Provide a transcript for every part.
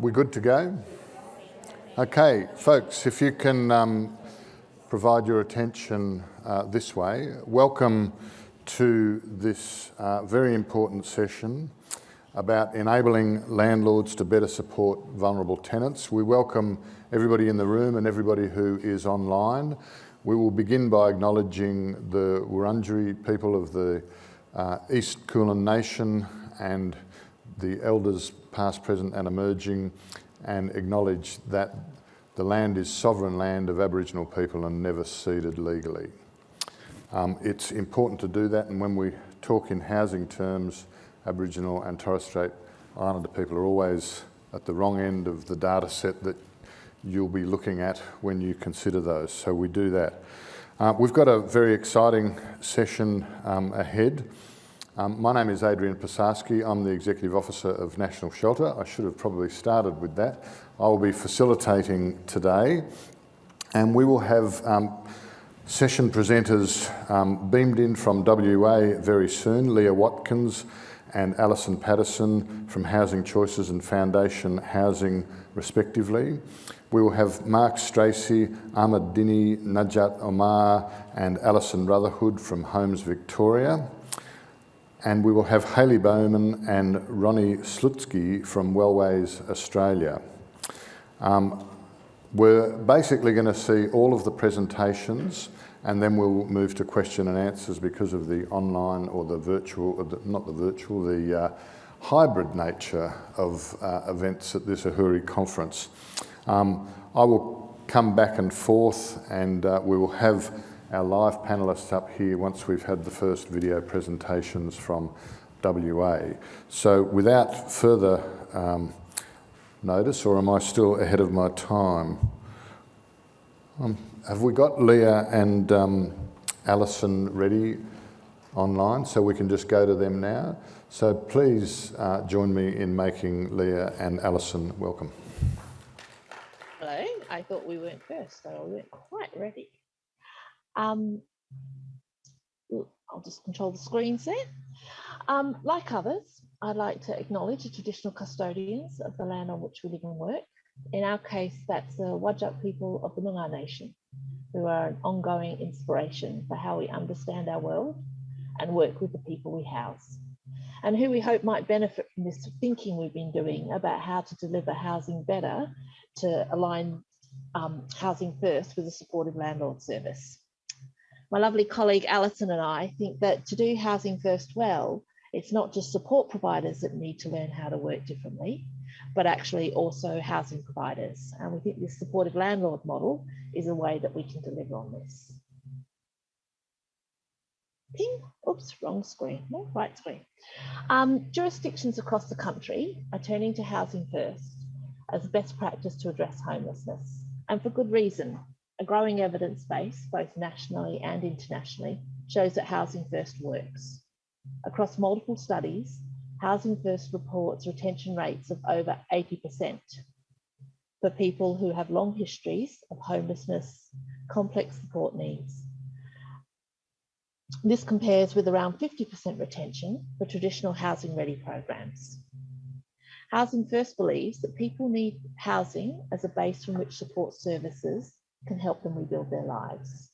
We good to go? Okay, folks, if you can provide your attention this way. Welcome to this very important session about enabling landlords to better support vulnerable tenants. We welcome everybody in the room and everybody who is online. We will begin by acknowledging the Wurundjeri people of the East Kulin Nation and the elders past, present and emerging, and acknowledge that the land is sovereign land of Aboriginal people and never ceded legally. It's important to do that, and when we talk in housing terms, Aboriginal and Torres Strait Islander people are always at the wrong end of the data set that you'll be looking at when you consider those, so we do that. We've got a very exciting session ahead. My name is Adrian Pisarski. I'm the Executive Officer of National Shelter. I should have probably started with that. I will be facilitating today, and we will have session presenters beamed in from WA very soon, Leah Watkins and Alison Paterson from Housing Choices and Foundation Housing, respectively. We will have Mark Stracey, Ahmed, Dini, Najat, Omar and Alison Rutherford from Homes Victoria. And we will have Hayley Bowman and Roni Slootzki from Wellways, Australia. We're basically going to see all of the presentations, and then we'll move to question and answers because of the online or the virtual, the hybrid nature of events at this Ahuri conference. I will come back and forth, and we will have our live panellists up here once we've had the first video presentations from WA. So without further notice, or am I still ahead of my time? Have we got Leah and Alison ready online so we can just go to them now? So please join me in making Leah and Alison welcome. Hello, I thought we weren't first, so we weren't quite ready. I'll just control the screens there. Like others, I'd like to acknowledge the traditional custodians of the land on which we live and work. In our case, that's the Whadjuk people of the Noongar Nation, who are an ongoing inspiration for how we understand our world and work with the people we house, and who we hope might benefit from this thinking we've been doing about how to deliver housing better to align housing first with a supportive landlord service. My lovely colleague Alison and I think that to do housing first well, it's not just support providers that need to learn how to work differently, but actually also housing providers. And we think this supportive landlord model is a way that we can deliver on this. Ping, oops, wrong screen, no, right screen. Jurisdictions across the country are turning to housing first as best practice to address homelessness, and for good reason. A growing evidence base, both nationally and internationally, shows that housing first works. Across multiple studies, housing first reports retention rates of over 80% for people who have long histories of homelessness, complex support needs. This compares with around 50% retention for traditional housing ready programs. Housing First believes that people need housing as a base from which support services can help them rebuild their lives.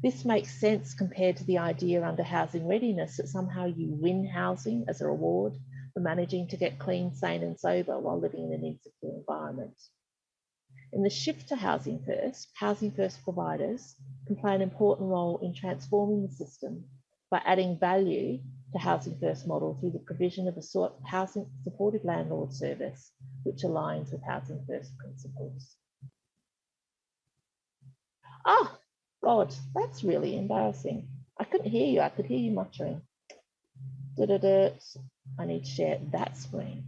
This makes sense compared to the idea under housing readiness that somehow you win housing as a reward for managing to get clean, sane and sober while living in an insecure environment. In the shift to Housing First providers can play an important role in transforming the system by adding value to Housing First model through the provision of a housing supportive landlord service which aligns with Housing First principles. Oh, God, that's really embarrassing. I couldn't hear you. I could hear you muttering. I need to share that screen.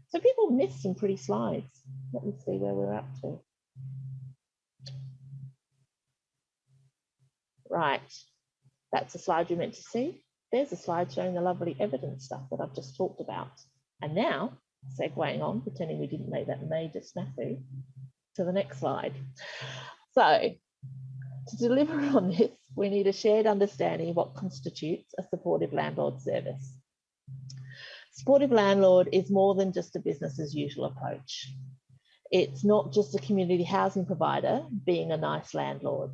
So people missed some pretty slides. Let me see where we're up to. Right, that's the slide you're meant to see. There's a slide showing the lovely evidence stuff that I've just talked about. And now, segueing on, pretending we didn't make that major snafu, to the next slide. So, to deliver on this, we need a shared understanding of what constitutes a supportive landlord service. Supportive landlord is more than just a business as usual approach. It's not just a community housing provider being a nice landlord.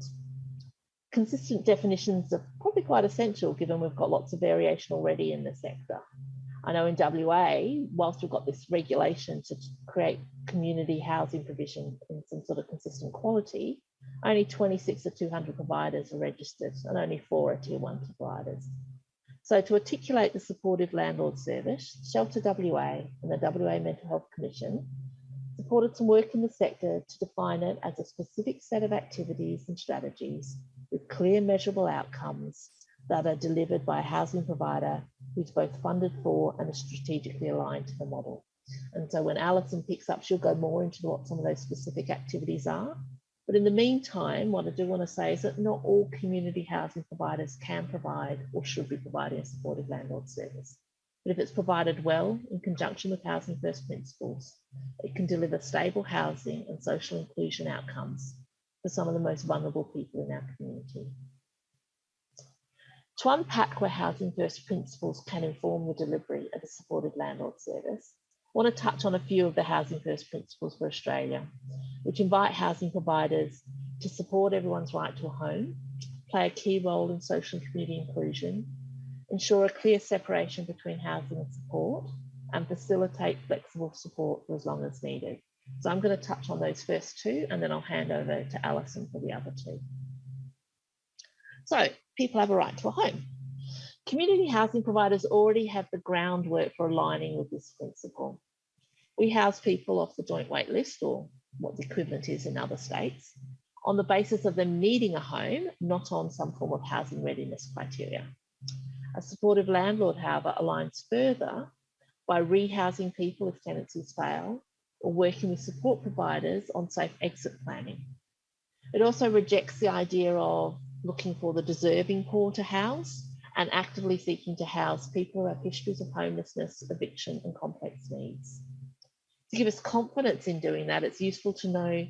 Consistent definitions are probably quite essential given we've got lots of variation already in the sector. I know in WA, whilst we've got this regulation to create community housing provision in some sort of consistent quality, only 26 of 200 providers are registered and only 4 are tier 1 providers. So to articulate the supportive landlord service, Shelter WA and the WA Mental Health Commission supported some work in the sector to define it as a specific set of activities and strategies with clear measurable outcomes that are delivered by a housing provider who's both funded for and is strategically aligned to the model. And so when Alison picks up, she'll go more into what some of those specific activities are. But in the meantime, what I do want to say is that not all community housing providers can provide or should be providing a supportive landlord service. But if it's provided well in conjunction with Housing First principles, it can deliver stable housing and social inclusion outcomes for some of the most vulnerable people in our community. To unpack where Housing First principles can inform the delivery of a supportive landlord service, I want to touch on a few of the Housing First principles for Australia, which invite housing providers to support everyone's right to a home, play a key role in social and community inclusion, ensure a clear separation between housing and support, and facilitate flexible support for as long as needed. So I'm going to touch on those first two, and then I'll hand over to Alison for the other two. So people have a right to a home. Community housing providers already have the groundwork for aligning with this principle. We house people off the joint wait list, or what the equivalent is in other states, on the basis of them needing a home, not on some form of housing readiness criteria. A supportive landlord, however, aligns further by rehousing people if tenancies fail, or working with support providers on safe exit planning. It also rejects the idea of looking for the deserving poor to house and actively seeking to house people who have histories of homelessness, eviction, and complex needs. To give us confidence in doing that, it's useful to know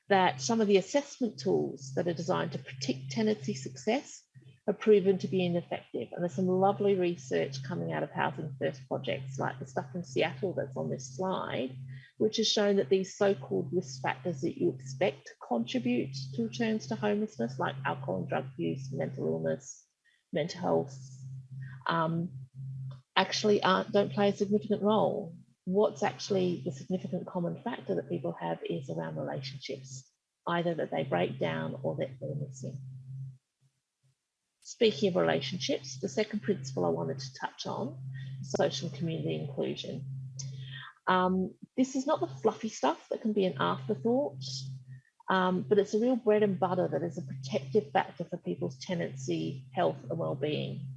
that some of the assessment tools that are designed to predict tenancy success are proven to be ineffective. And there's some lovely research coming out of Housing First projects, like the stuff from Seattle that's on this slide, which has shown that these so-called risk factors that you expect to contribute to returns to homelessness, like alcohol and drug use, mental illness, mental health, actually don't play a significant role. What's actually the significant common factor that people have is around relationships, either that they break down or that they're missing. Speaking of relationships, the second principle I wanted to touch on is social and community inclusion. This is not the fluffy stuff that can be an afterthought, but it's a real bread and butter that is a protective factor for people's tenancy, health and well-being.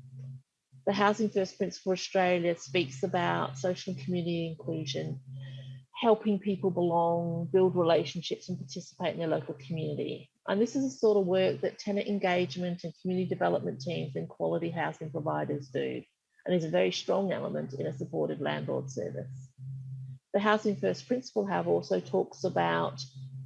The Housing First Principle Australia speaks about social and community inclusion, helping people belong, build relationships and participate in their local community. And this is the sort of work that tenant engagement and community development teams and quality housing providers do, and is a very strong element in a supportive landlord service. The Housing First Principle, however, also talks about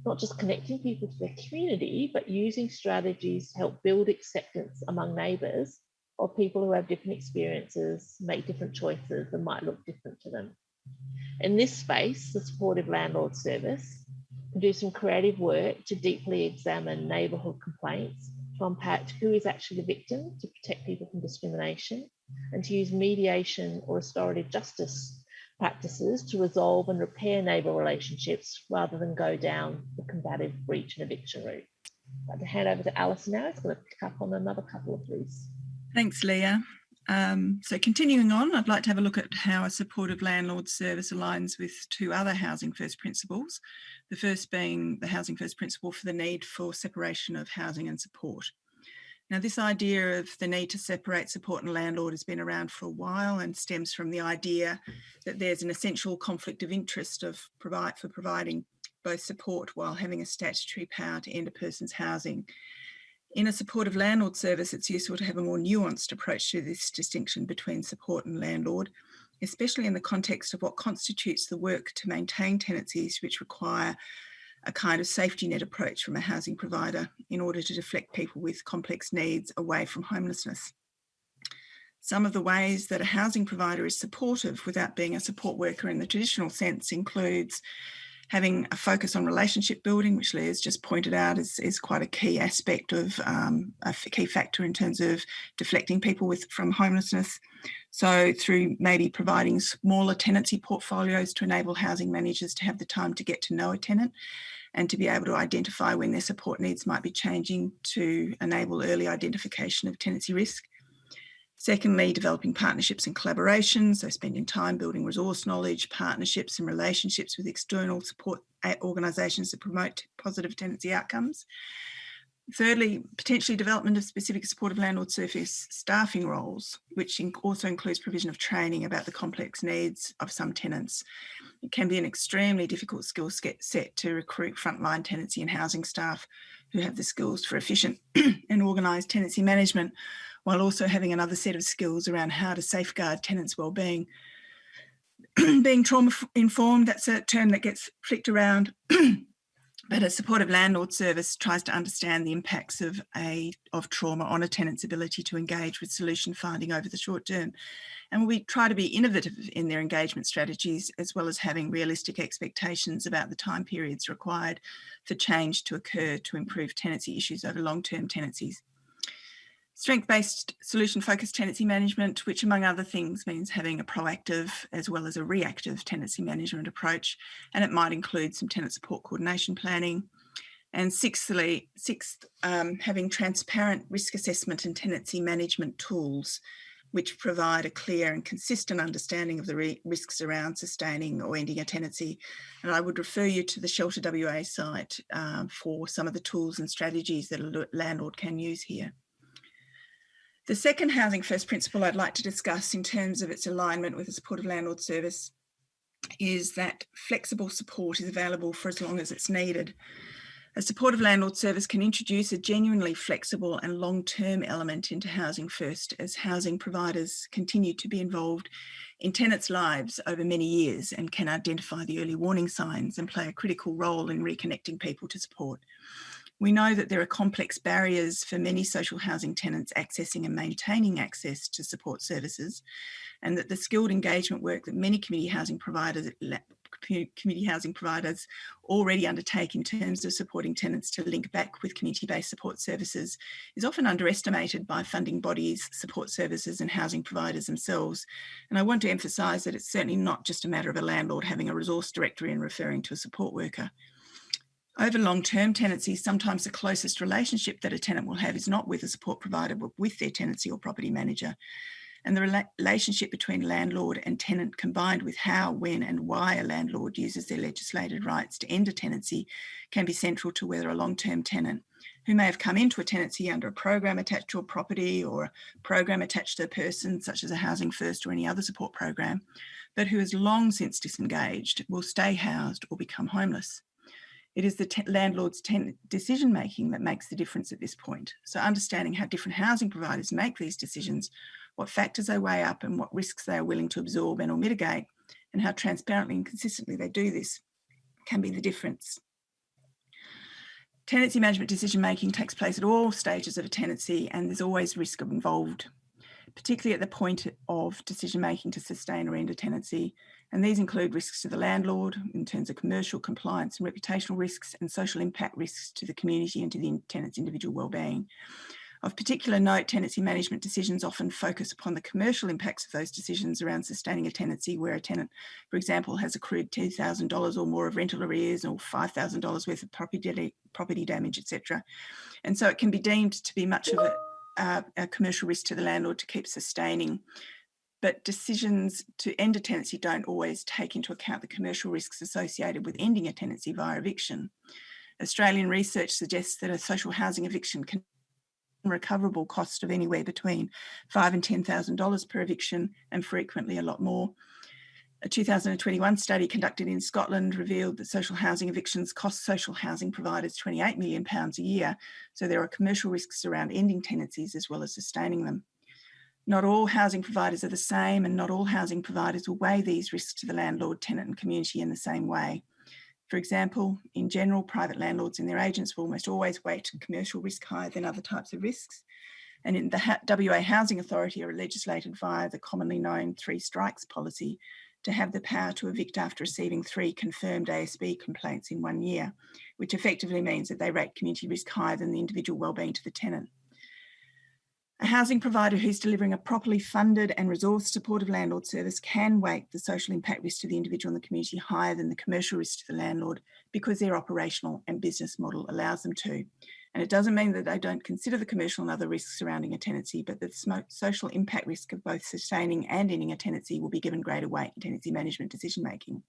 not just connecting people to their community, but using strategies to help build acceptance among neighbours of people who have different experiences, make different choices and might look different to them. In this space, the supportive landlord service can do some creative work to deeply examine neighbourhood complaints, to unpack who is actually the victim, to protect people from discrimination, and to use mediation or restorative justice practices to resolve and repair neighbour relationships rather than go down the combative breach and eviction route. I'd like to hand over to Alison now. It's going to pick up on another couple of these. Thanks, Leah. So continuing on, I'd like to have a look at how a supportive landlord service aligns with two other Housing First principles, the first being the Housing First principle for the need for separation of housing and support. Now, this idea of the need to separate support and landlord has been around for a while and stems from the idea that there's an essential conflict of interest for providing both support while having a statutory power to end a person's housing. In a supportive landlord service, it's useful to have a more nuanced approach to this distinction between support and landlord, especially in the context of what constitutes the work to maintain tenancies which require a kind of safety net approach from a housing provider in order to deflect people with complex needs away from homelessness. Some of the ways that a housing provider is supportive without being a support worker in the traditional sense includes having a focus on relationship building, which Leah's just pointed out is quite a key aspect of a key factor in terms of deflecting people from homelessness. So through maybe providing smaller tenancy portfolios to enable housing managers to have the time to get to know a tenant and to be able to identify when their support needs might be changing to enable early identification of tenancy risk. Secondly, developing partnerships and collaborations, so spending time building resource knowledge, partnerships and relationships with external support organisations that promote positive tenancy outcomes. Thirdly, potentially development of specific supportive landlord service staffing roles, which also includes provision of training about the complex needs of some tenants. It can be an extremely difficult skill set to recruit frontline tenancy and housing staff who have the skills for efficient and organised tenancy management, while also having another set of skills around how to safeguard tenants' wellbeing. Being trauma-informed, that's a term that gets flicked around, but a supportive landlord service tries to understand the impacts of trauma on a tenant's ability to engage with solution finding over the short term. And we try to be innovative in their engagement strategies, as well as having realistic expectations about the time periods required for change to occur to improve tenancy issues over long-term tenancies. Strength-based solution-focused tenancy management, which among other things means having a proactive as well as a reactive tenancy management approach, and it might include some tenant support coordination planning. And sixth, having transparent risk assessment and tenancy management tools, which provide a clear and consistent understanding of the risks around sustaining or ending a tenancy. And I would refer you to the Shelter WA site for some of the tools and strategies that a landlord can use here. The second housing first principle I'd like to discuss in terms of its alignment with a supportive landlord service is that flexible support is available for as long as it's needed. A supportive landlord service can introduce a genuinely flexible and long-term element into housing first as housing providers continue to be involved in tenants' lives over many years and can identify the early warning signs and play a critical role in reconnecting people to support. We know that there are complex barriers for many social housing tenants accessing and maintaining access to support services, and that the skilled engagement work that many community housing providers already undertake in terms of supporting tenants to link back with community-based support services is often underestimated by funding bodies, support services and housing providers themselves. And I want to emphasise that it's certainly not just a matter of a landlord having a resource directory and referring to a support worker. Over long-term tenancies, sometimes the closest relationship that a tenant will have is not with a support provider, but with their tenancy or property manager. And the relationship between landlord and tenant, combined with how, when and why a landlord uses their legislated rights to end a tenancy, can be central to whether a long-term tenant who may have come into a tenancy under a program attached to a property or a program attached to a person, such as a Housing First or any other support program, but who has long since disengaged, will stay housed or become homeless. It is the landlord's decision-making that makes the difference at this point. So understanding how different housing providers make these decisions, what factors they weigh up and what risks they are willing to absorb and or mitigate, and how transparently and consistently they do this can be the difference. Tenancy management decision-making takes place at all stages of a tenancy, and there's always risk involved, particularly at the point of decision-making to sustain or end a tenancy. And these include risks to the landlord in terms of commercial, compliance and reputational risks, and social impact risks to the community and to the tenant's individual wellbeing. Of particular note, tenancy management decisions often focus upon the commercial impacts of those decisions around sustaining a tenancy, where a tenant, for example, has accrued $2,000 or more of rental arrears or $5,000 worth of property damage, etc. And so it can be deemed to be much of a commercial risk to the landlord to keep sustaining. But decisions to end a tenancy don't always take into account the commercial risks associated with ending a tenancy via eviction. Australian research suggests that a social housing eviction can have a recoverable cost of anywhere between $5,000 and $10,000 per eviction, and frequently a lot more. A 2021 study conducted in Scotland revealed that social housing evictions cost social housing providers £28 million a year. So there are commercial risks around ending tenancies as well as sustaining them. Not all housing providers are the same, and not all housing providers will weigh these risks to the landlord, tenant and community in the same way. For example, in general, private landlords and their agents will almost always weight commercial risk higher than other types of risks. and in the WA Housing Authority are legislated via the commonly known 3 strikes policy to have the power to evict after receiving 3 confirmed ASB complaints in 1 year, which effectively means that they rate community risk higher than the individual wellbeing to the tenant. A housing provider who's delivering a properly funded and resourced supportive landlord service can weight the social impact risk to the individual and the community higher than the commercial risk to the landlord because their operational and business model allows them to. And it doesn't mean that they don't consider the commercial and other risks surrounding a tenancy, but the social impact risk of both sustaining and ending a tenancy will be given greater weight in tenancy management decision-making.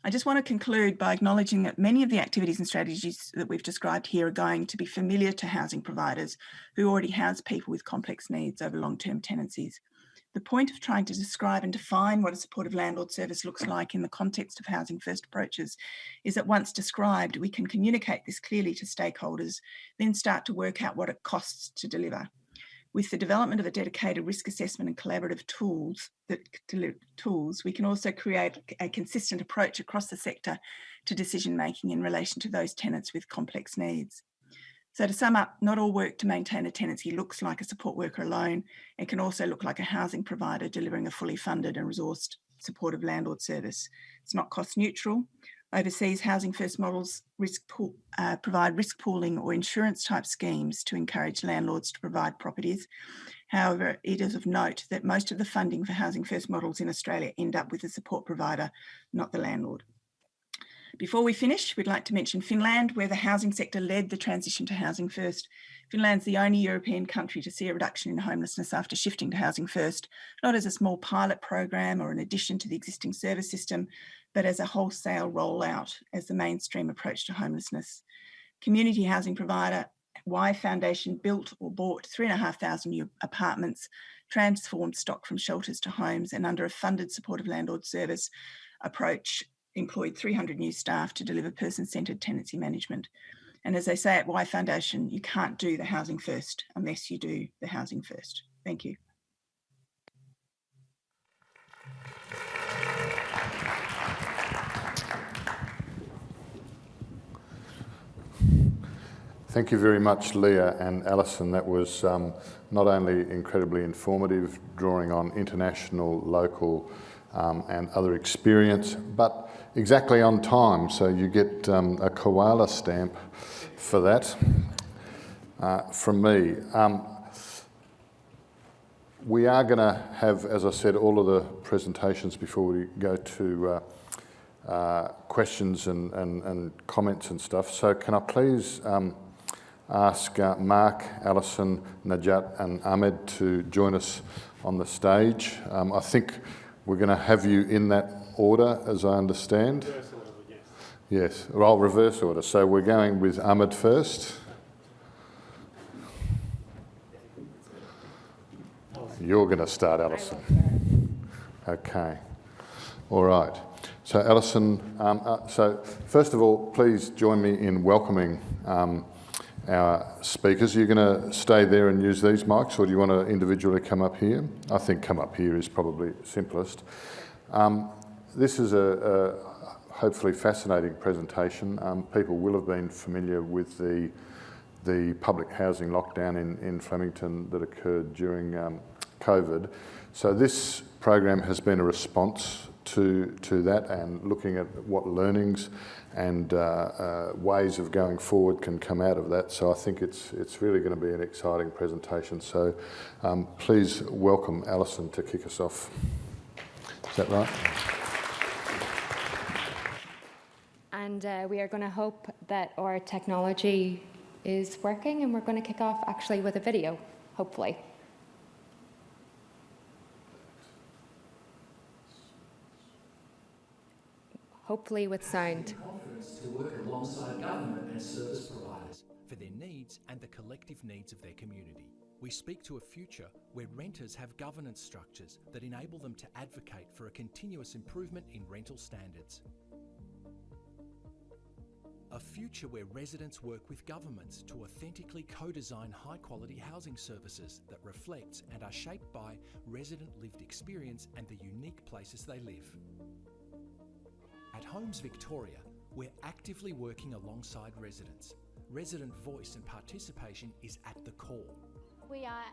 I just want to conclude by acknowledging that many of the activities and strategies that we've described here are going to be familiar to housing providers who already house people with complex needs over long-term tenancies. The point of trying to describe and define what a supportive landlord service looks like in the context of housing first approaches is that once described, we can communicate this clearly to stakeholders, then start to work out what it costs to deliver. With the development of a dedicated risk assessment and collaborative tools, we can also create a consistent approach across the sector to decision-making in relation to those tenants with complex needs. So to sum up, not all work to maintain a tenancy looks like a support worker alone. It can also look like a housing provider delivering a fully funded and resourced supportive landlord service. It's not cost neutral. Overseas housing first models provide risk pooling or insurance type schemes to encourage landlords to provide properties. However, it is of note that most of the funding for housing first models in Australia end up with the support provider, not the landlord. Before we finish, we'd like to mention Finland, where the housing sector led the transition to housing first. Finland's the only European country to see a reduction in homelessness after shifting to housing first, not as a small pilot program or an addition to the existing service system, but as a wholesale rollout as the mainstream approach to homelessness. Community housing provider Y Foundation built or bought 3,500 new apartments, transformed stock from shelters to homes, and under a funded supportive landlord service approach, employed 300 new staff to deliver person-centred tenancy management. And as they say at Y Foundation, you can't do the housing first unless you do the housing first. Thank you. Thank you very much, Leah and Alison. That was not only incredibly informative, drawing on international, local and other experience, but exactly on time. So you get a koala stamp for that from me. We are going to have, as I said, all of the presentations before we go to questions and comments and stuff. So can I please ask Mark, Alison, Najat and Ahmed to join us on the stage. I think we're going to have you in that order, as I understand. Reverse order, yes. Yes, well, reverse order. So we're going with Ahmed first. You're going to start, Alison. Okay. All right. So Alison, so first of all, please join me in welcoming our speakers. Are you going to stay there and use these mics, or do you want to individually come up here? I think come up here is probably simplest. This is a hopefully fascinating presentation. People will have been familiar with the public housing lockdown in Flemington that occurred during COVID. So this program has been a response to that, and looking at what learnings and ways of going forward can come out of that. So I think it's really going to be an exciting presentation. So please welcome Alison to kick us off. Is that right? And we are going to hope that our technology is working, and we're going to kick off actually with a video, hopefully. Hopefully with sound. To work alongside government and service providers for their needs and the collective needs of their community. We speak to a future where renters have governance structures that enable them to advocate for a continuous improvement in rental standards. A future where residents work with governments to authentically co-design high-quality housing services that reflect and are shaped by resident lived experience and the unique places they live. At Homes Victoria, we're actively working alongside residents. Resident voice and participation is at the core. We are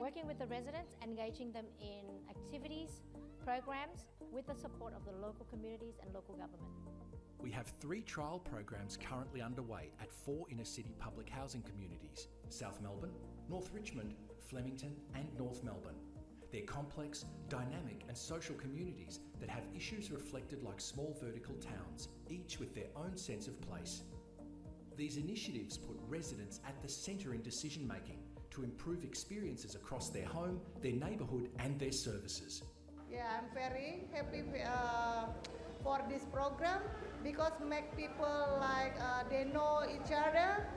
working with the residents, engaging them in activities, programs, with the support of the local communities and local government. We have 3 trial programs currently underway at 4 inner-city public housing communities: South Melbourne, North Richmond, Flemington and North Melbourne. They're complex, dynamic and social communities that have issues reflected like small vertical towns, each with their own sense of place. These initiatives put residents at the centre in decision-making to improve experiences across their home, their neighbourhood and their services. Yeah, I'm very happy for this program because make people like they know each other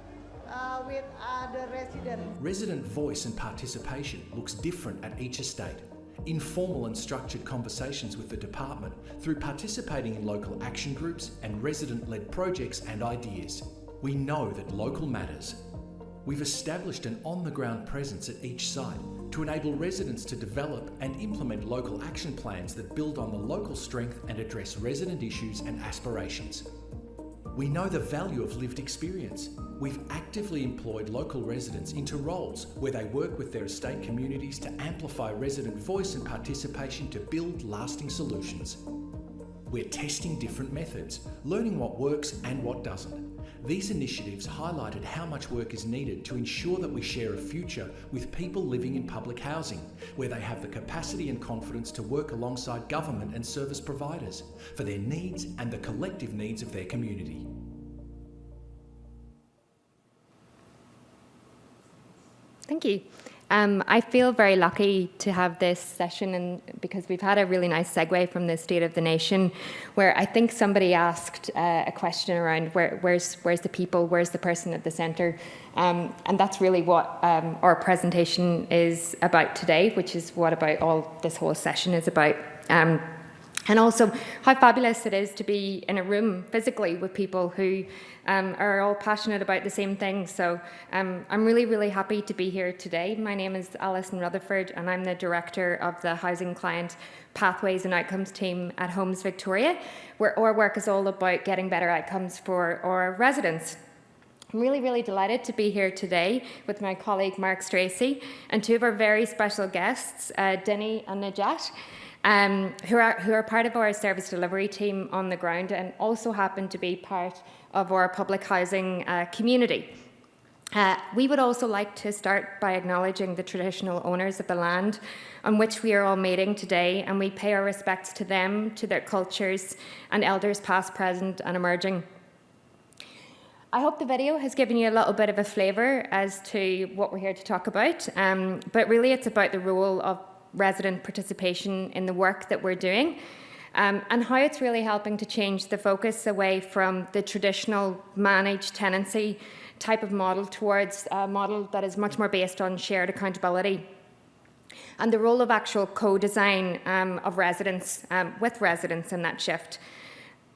with other residents. Resident voice and participation looks different at each estate. Informal and structured conversations with the department through participating in local action groups and resident-led projects and ideas. We know that local matters. We've established an on-the-ground presence at each site to enable residents to develop and implement local action plans that build on the local strength and address resident issues and aspirations. We know the value of lived experience. We've actively employed local residents into roles where they work with their estate communities to amplify resident voice and participation to build lasting solutions. We're testing different methods, learning what works and what doesn't. These initiatives highlighted how much work is needed to ensure that we share a future with people living in public housing, where they have the capacity and confidence to work alongside government and service providers for their needs and the collective needs of their community. Thank you. I feel very lucky to have this session, and because we've had a really nice segue from the State of the Nation, where I think somebody asked a question around where's the people, where's the person at the centre, and that's really what our presentation is about today, which is what this whole session is about. And also how fabulous it is to be in a room physically with people who are all passionate about the same thing. So I'm really, really happy to be here today. My name is Alison Rutherford and I'm the Director of the Housing Client Pathways and Outcomes team at Homes Victoria, where our work is all about getting better outcomes for our residents. I'm really, really delighted to be here today with my colleague Mark Stracey and 2 of our very special guests, Dini and Najat. Who are part of our service delivery team on the ground and also happen to be part of our public housing community. We would also like to start by acknowledging the traditional owners of the land on which we are all meeting today, and we pay our respects to them, to their cultures and elders past, present and emerging. I hope the video has given you a little bit of a flavour as to what we're here to talk about, but really it's about the role of resident participation in the work that we're doing, and how it's really helping to change the focus away from the traditional managed tenancy type of model towards a model that is much more based on shared accountability, and the role of actual co-design of residents with residents in that shift.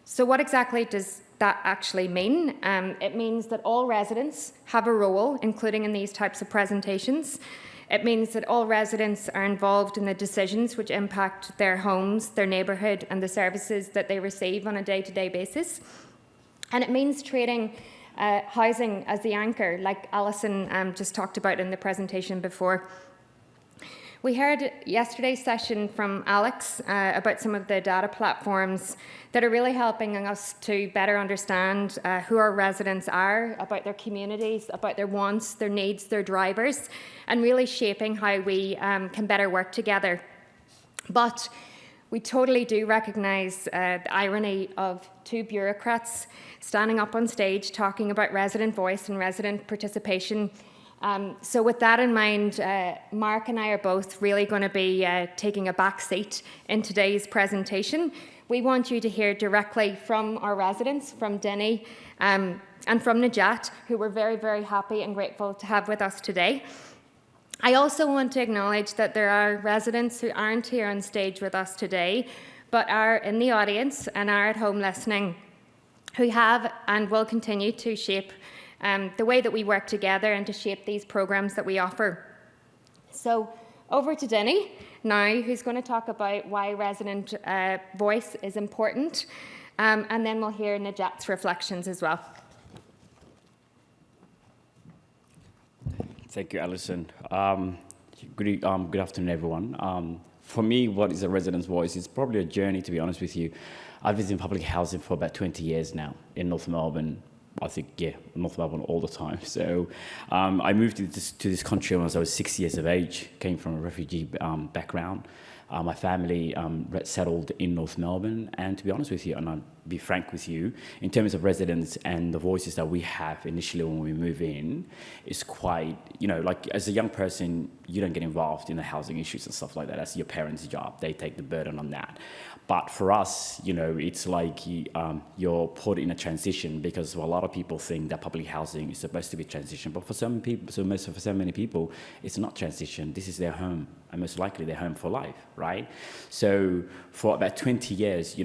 So what exactly does that actually mean? It means that all residents have a role, including in these types of presentations. It means that all residents are involved in the decisions which impact their homes, their neighbourhood and the services that they receive on a day-to-day basis. And it means treating housing as the anchor, like Alison just talked about in the presentation before. We heard yesterday's session from Alex about some of the data platforms that are really helping us to better understand who our residents are, about their communities, about their wants, their needs, their drivers, and really shaping how we can better work together. But we totally do recognise the irony of 2 bureaucrats standing up on stage talking about resident voice and resident participation. So with that in mind, Mark and I are both really going to be taking a back seat in today's presentation. We want you to hear directly from our residents, from Dini and from Najat, who we're very, very happy and grateful to have with us today. I also want to acknowledge that there are residents who aren't here on stage with us today, but are in the audience and are at home listening, who have and will continue to shape the way that we work together and to shape these programs that we offer. So over to Dini now, who's going to talk about why resident voice is important, and then we'll hear Najat's reflections as well. Thank you, Alison. Good afternoon, everyone. For me, what is a resident's voice? It's probably a journey, to be honest with you. I've been in public housing for about 20 years now in North Melbourne. I think, yeah, North Melbourne all the time. So I moved to this country when I was 6 years of age, came from a refugee background. My family settled in North Melbourne, and to be honest with you, and I'll be frank with you, in terms of residents and the voices that we have initially when we move in, is quite, like as a young person, you don't get involved in the housing issues and stuff like that. That's your parents' job. They take the burden on that. But for us, it's like you're put in a transition, because a lot of people think that public housing is supposed to be transition. But for some people, for so many people, it's not transition. This is their home, and most likely their home for life, right? So for about 20 years,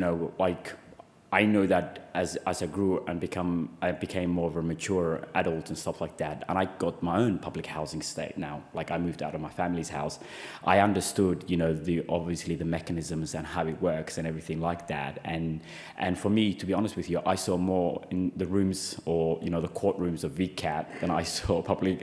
I know that as I grew and I became more of a mature adult and stuff like that, and I got my own public housing state now. Like, I moved out of my family's house. I understood, obviously the mechanisms and how it works and everything like that. And for me, to be honest with you, I saw more in the rooms or the courtrooms of VCAT than I saw public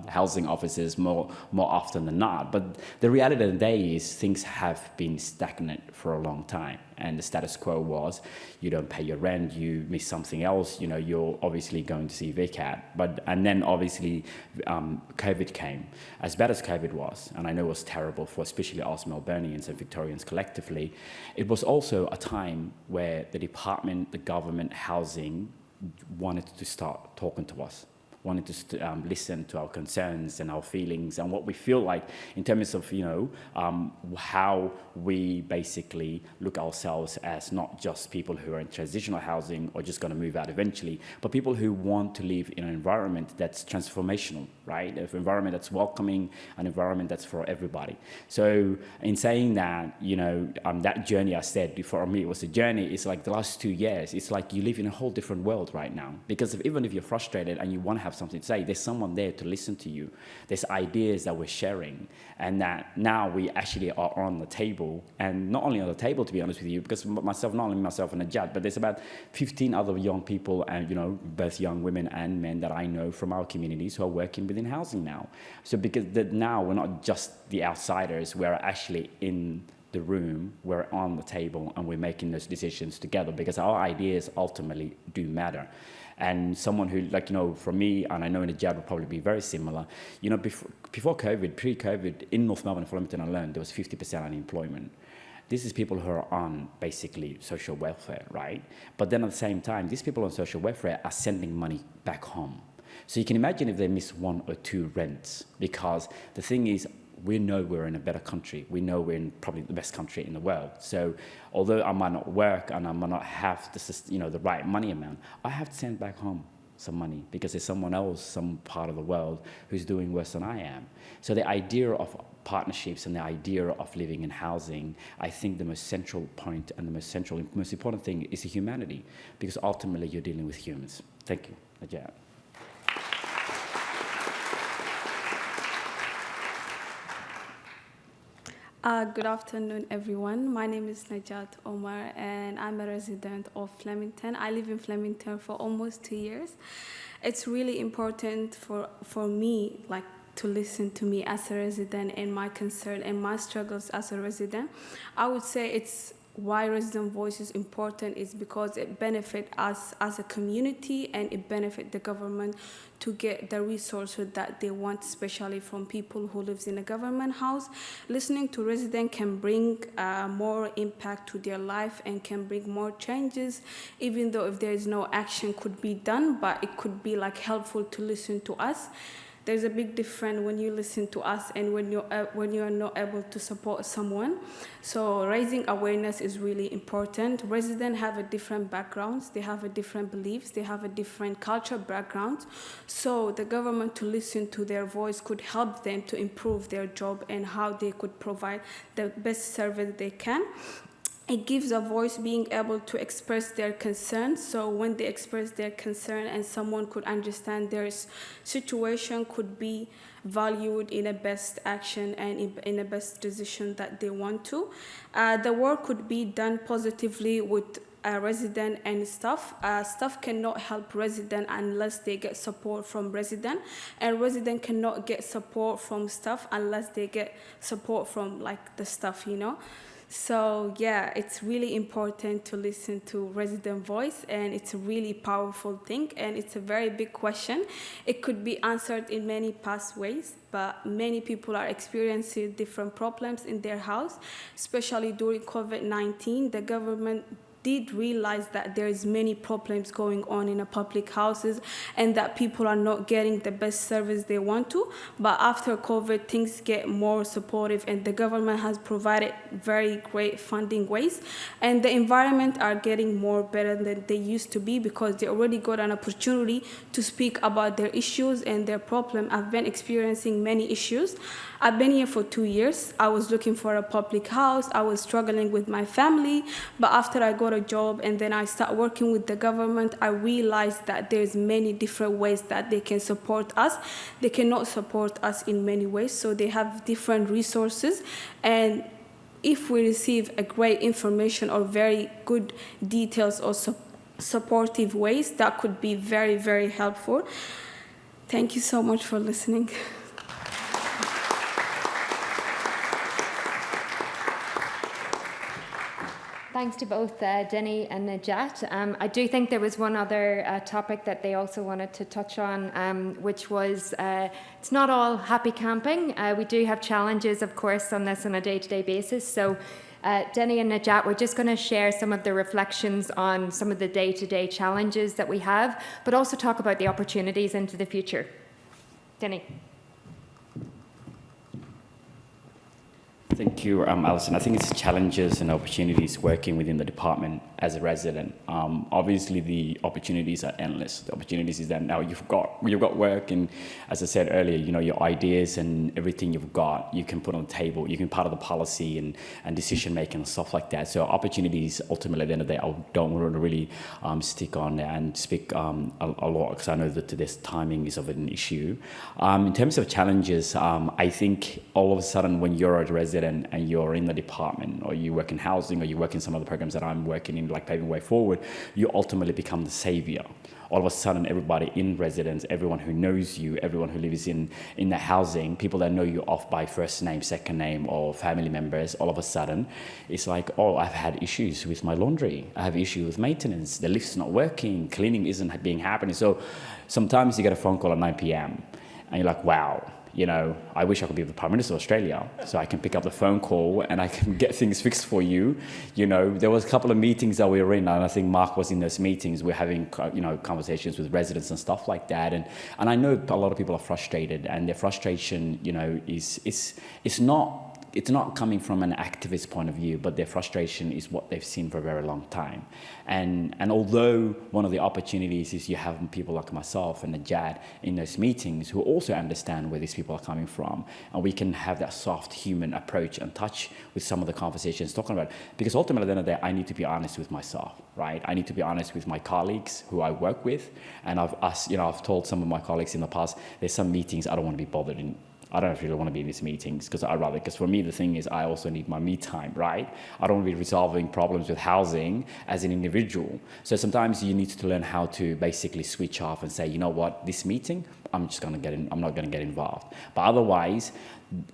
housing officers more often than not. But the reality of the day is things have been stagnant for a long time. And the status quo was, you don't pay your rent, you miss something else, you're obviously going to see VCAT. And then obviously COVID came. As bad as COVID was, and I know it was terrible for especially us Melburnians and Victorians collectively, it was also a time where the department, the government, housing wanted to start talking to us. Wanted to listen to our concerns and our feelings and what we feel like in terms of, how we basically look ourselves as not just people who are in transitional housing or just going to move out eventually, but people who want to live in an environment that's transformational, right? An environment that's welcoming, an environment that's for everybody. So in saying that, that journey I said, for me, it was a journey. It's like the last 2 years, it's like you live in a whole different world right now. Because even if you're frustrated and you want to have something to say, there's someone there to listen to you. There's ideas that we're sharing, and that now we actually are on the table, and not only on the table, to be honest with you, because not only myself and Najat, but there's about 15 other young people, and both young women and men that I know from our communities who are working within housing now. So because now we're not just the outsiders, we're actually in the room, we're on the table, and we're making those decisions together, because our ideas ultimately do matter. And someone who, for me, and I know Najat would probably be very similar, before COVID, pre-COVID, in North Melbourne and Flemington alone, there was 50% unemployment. This is people who are on basically social welfare, right? But then at the same time, these people on social welfare are sending money back home. So you can imagine if they miss 1 or 2 rents, because the thing is, we know we're in a better country. We know we're in probably the best country in the world. So although I might not work and I might not have the right money amount, I have to send back home some money, because there's someone else, some part of the world, who's doing worse than I am. So the idea of partnerships and the idea of living in housing, I think the most central point and the most important thing is humanity, because ultimately you're dealing with humans. Thank you, Najat. Good afternoon, everyone. My name is Najat Omar, and I'm a resident of Flemington. I live in Flemington for almost 2 years. It's really important for me, to listen to me as a resident and my concern and my struggles as a resident. I would say it's why resident voice is important is because it benefits us as a community, and it benefits the government to get the resources that they want, especially from people who lives in a government house. Listening to residents can bring more impact to their life and can bring more changes, even though if there is no action could be done, but it could be helpful to listen to us. There's a big difference when you listen to us and when you are not able to support someone. So raising awareness is really important. Residents have a different backgrounds, they have a different beliefs, they have a different cultural backgrounds. So the government to listen to their voice could help them to improve their job and how they could provide the best service they can. It gives a voice being able to express their concerns. So when they express their concern and someone could understand their situation, could be valued in a best action and in a best decision that they want to. The work could be done positively with resident and staff. Staff cannot help resident unless they get support from resident, and resident cannot get support from staff unless they get support from like the staff, you know. So yeah, it's really important to listen to resident voice, and it's a really powerful thing, and it's a very big question. It could be answered in many past ways, but many people are experiencing different problems in their house, especially during COVID-19. The government did realize that there is many problems going on in the public houses and that people are not getting the best service they want to. But after COVID, things get more supportive, and the government has provided very great funding ways, and the environment are getting more better than they used to be because they already got an opportunity to speak about their issues and their problem. I've been experiencing many issues. I've been here for 2 years. I was looking for a public house. I was struggling with my family, but after I got a job and then I start working with the government, I realized that there's many different ways that they can support us. They cannot support us in many ways, so they have different resources, and if we receive a great information or very good details or supportive ways, that could be very, very helpful. Thank you so much for listening. Thanks to both Dini and Najat. I do think there was one other topic that they also wanted to touch on, which was it's not all happy camping. We do have challenges, of course, on this on a day-to-day basis. So Dini and Najat, we're just going to share some of the reflections on some of the day-to-day challenges that we have, but also talk about the opportunities into the future. Dini. Thank you, Alison. I think it's challenges and opportunities working within the department as a resident. Obviously, the opportunities are endless. The opportunities is that now you've got work, and as I said earlier, you know, your ideas and everything you've got, you can put on the table. You can part of the policy and decision making and stuff like that. So opportunities, ultimately, at the end of the day, I don't want to really stick on and speak a lot because I know that this timing is of an issue. In terms of challenges, I think all of a sudden when you're a resident and you're in the department, or you work in housing, or you work in some of the programs that I'm working in, like Paving Way Forward, you ultimately become the savior. All of a sudden, everybody in residence, everyone who knows you, everyone who lives in the housing, people that know you off by first name, second name, or family members, all of a sudden, it's like, oh, I've had issues with my laundry. I have issues with maintenance. The lift's not working. Cleaning isn't being happening. So sometimes you get a phone call at 9 p.m. and you're like, wow. You know, I wish I could be the Prime Minister of Australia so I can pick up the phone call and I can get things fixed for you. You know, there was a couple of meetings that we were in, and I think Mark was in those meetings. We're having, you know, conversations with residents and stuff like that. And I know a lot of people are frustrated, and their frustration, you know, it's not coming from an activist point of view, but their frustration is what they've seen for a very long time. And although one of the opportunities is you have people like myself and Najat in those meetings who also understand where these people are coming from, and we can have that soft human approach and touch with some of the conversations talking about, because ultimately at the end of the day, I need to be honest with myself, right? I need to be honest with my colleagues who I work with, and I've told some of my colleagues in the past, there's some meetings I don't want to be bothered in. I don't really want to be in these meetings because for me, the thing is I also need my me time, right? I don't want to be resolving problems with housing as an individual. So sometimes you need to learn how to basically switch off and say, you know what, this meeting, I'm not going to get involved. But otherwise,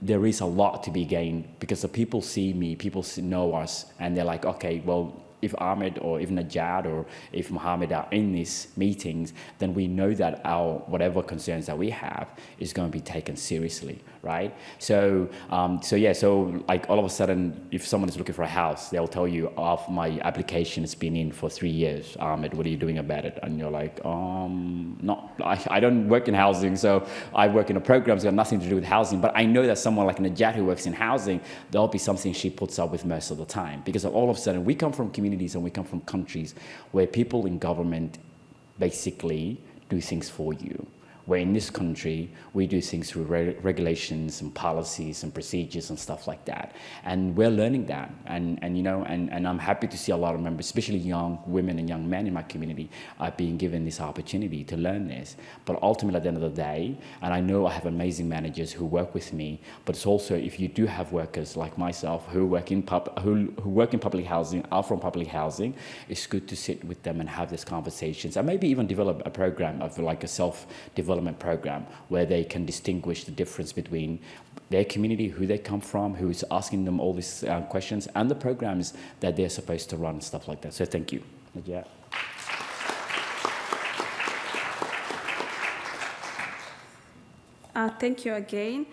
there is a lot to be gained because the people see me, people know us, and they're like, okay, well, if Ahmed or if Najat or if Mohammed are in these meetings, then we know that our whatever concerns that we have is going to be taken seriously, right? So like all of a sudden, if someone is looking for a house, they'll tell you, oh, my application has been in for 3 years. Ahmed, what are you doing about it? And you're like, I don't work in housing, so I work in a program that's got nothing to do with housing. But I know that someone like Najat who works in housing, there'll be something she puts up with most of the time, because all of a sudden we come from communities and we come from countries where people in government basically do things for you. Where in this country, we do things through regulations and policies and procedures and stuff like that. And we're learning that. And I'm happy to see a lot of members, especially young women and young men in my community, are being given this opportunity to learn this. But ultimately, at the end of the day, and I know I have amazing managers who work with me, but it's also, if you do have workers like myself who work in public housing, are from public housing, it's good to sit with them and have these conversations, and maybe even develop a program of like a self-development program where they can distinguish the difference between their community, who they come from, who is asking them all these questions, and the programs that they're supposed to run, stuff like that. So thank you. Yeah. Thank you again.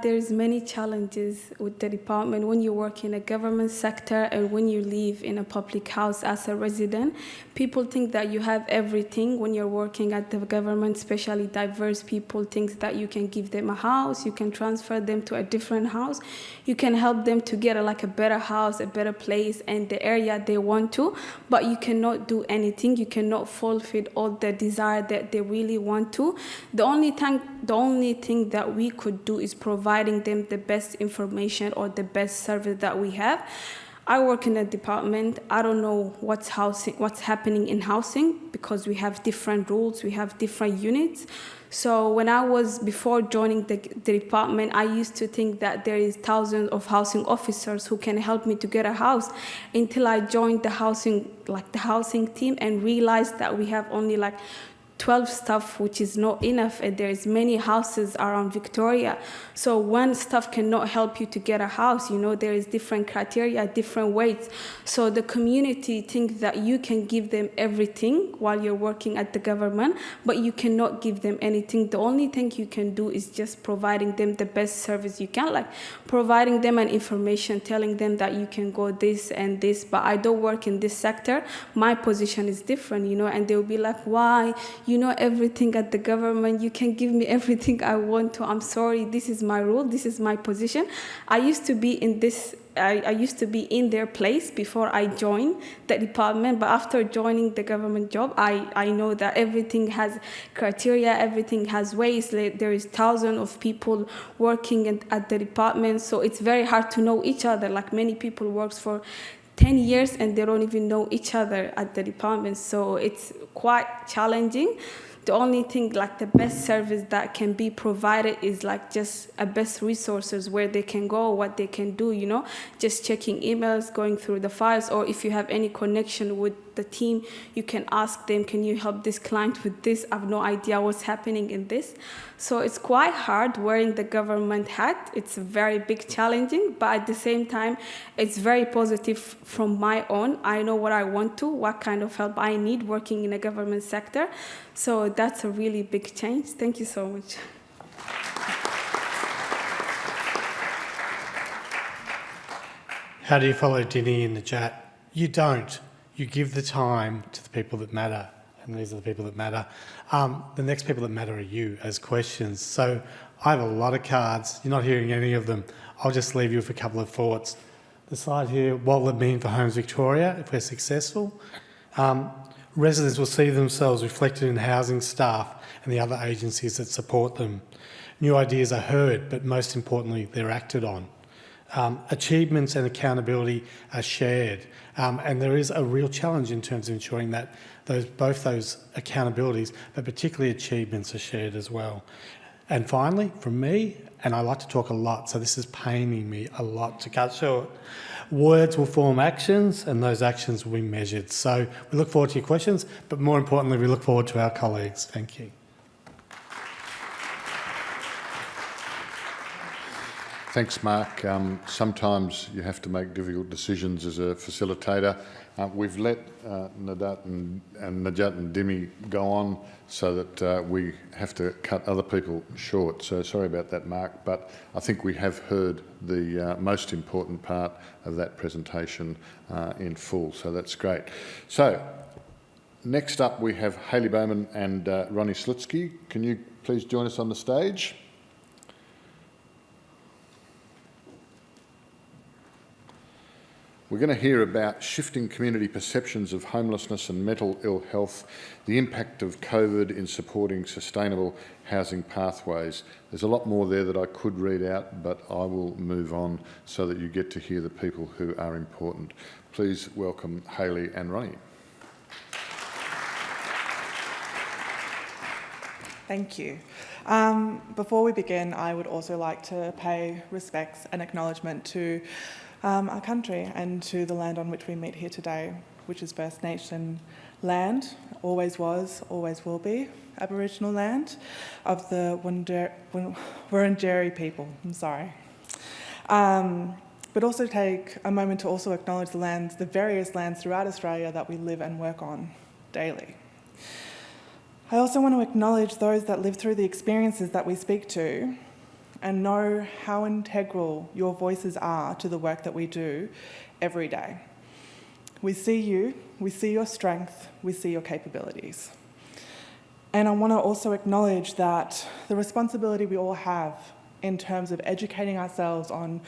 There's many challenges with the department when you work in a government sector and when you live in a public house as a resident. People think that you have everything when you're working at the government, especially diverse people think that you can give them a house, you can transfer them to a different house, you can help them to get a better house, a better place and the area they want to, but you cannot do anything, you cannot fulfill all the desire that they really want to. The only thing that we could do is providing them the best information or the best service that we have. I work in a department. I don't know what's happening in housing because we have different rules, we have different units. So before joining the department, I used to think that there is thousands of housing officers who can help me to get a house until I joined the housing team and realized that we have only 12 staff, which is not enough, and there's many houses around Victoria. So one staff cannot help you to get a house. There is different criteria, different weights. So the community thinks that you can give them everything while you're working at the government, but you cannot give them anything. The only thing you can do is just providing them the best service you can, providing them an information, telling them that you can go this and this, but I don't work in this sector. My position is different, and they'll be like, why? You know everything at the government, you can give me everything I want to. I'm sorry, this is my rule, this is my position. I used to be in their place before I joined the department, but after joining the government job, I know that everything has criteria, everything has ways. There is thousands of people working at the department, so it's very hard to know each other. Many people works for 10 years and they don't even know each other at the department, so it's quite challenging. The only thing, the best service that can be provided is just a best resources where they can go, what they can do, just checking emails, going through the files, or if you have any connection with the team, you can ask them, can you help this client with this? I have no idea what's happening in this. So it's quite hard wearing the government hat. It's very big challenging, but at the same time, it's very positive from my own. I know what I want to, what kind of help I need working in a government sector. So that's a really big change. Thank you so much. How do you follow Dini in the chat? You don't. You give the time to the people that matter, and these are the people that matter. The next people that matter are you as questions. So I have a lot of cards. You're not hearing any of them. I'll just leave you with a couple of thoughts. The slide here, what will it mean for Homes Victoria if we're successful? Residents will see themselves reflected in housing staff and the other agencies that support them. New ideas are heard, but most importantly, they're acted on. Achievements and accountability are shared, and there is a real challenge in terms of ensuring that both those accountabilities, but particularly achievements, are shared as well. And finally, from me, and I like to talk a lot, so this is paining me a lot to cut short, words will form actions, and those actions will be measured. So we look forward to your questions, but more importantly, we look forward to our colleagues. Thank you. Thanks, Mark. Sometimes you have to make difficult decisions as a facilitator. We've let Najat and Dini go on so that we have to cut other people short. So sorry about that, Mark, but I think we have heard the most important part of that presentation in full, so that's great. So next up we have Hayley Bowman and Roni Slootzki. Can you please join us on the stage? We're going to hear about shifting community perceptions of homelessness and mental ill health, the impact of COVID in supporting sustainable housing pathways. There's a lot more there that I could read out, but I will move on so that you get to hear the people who are important. Please welcome Hayley and Roni. Thank you. Before we begin, I would also like to pay respects and acknowledgement to our country and to the land on which we meet here today, which is First Nation land, always was, always will be, Aboriginal land of the Wurundjeri people. I'm sorry. But also take a moment to also acknowledge the various lands throughout Australia that we live and work on daily. I also want to acknowledge those that live through the experiences that we speak to and know how integral your voices are to the work that we do every day. We see you, we see your strength, we see your capabilities. And I want to also acknowledge that the responsibility we all have in terms of educating ourselves on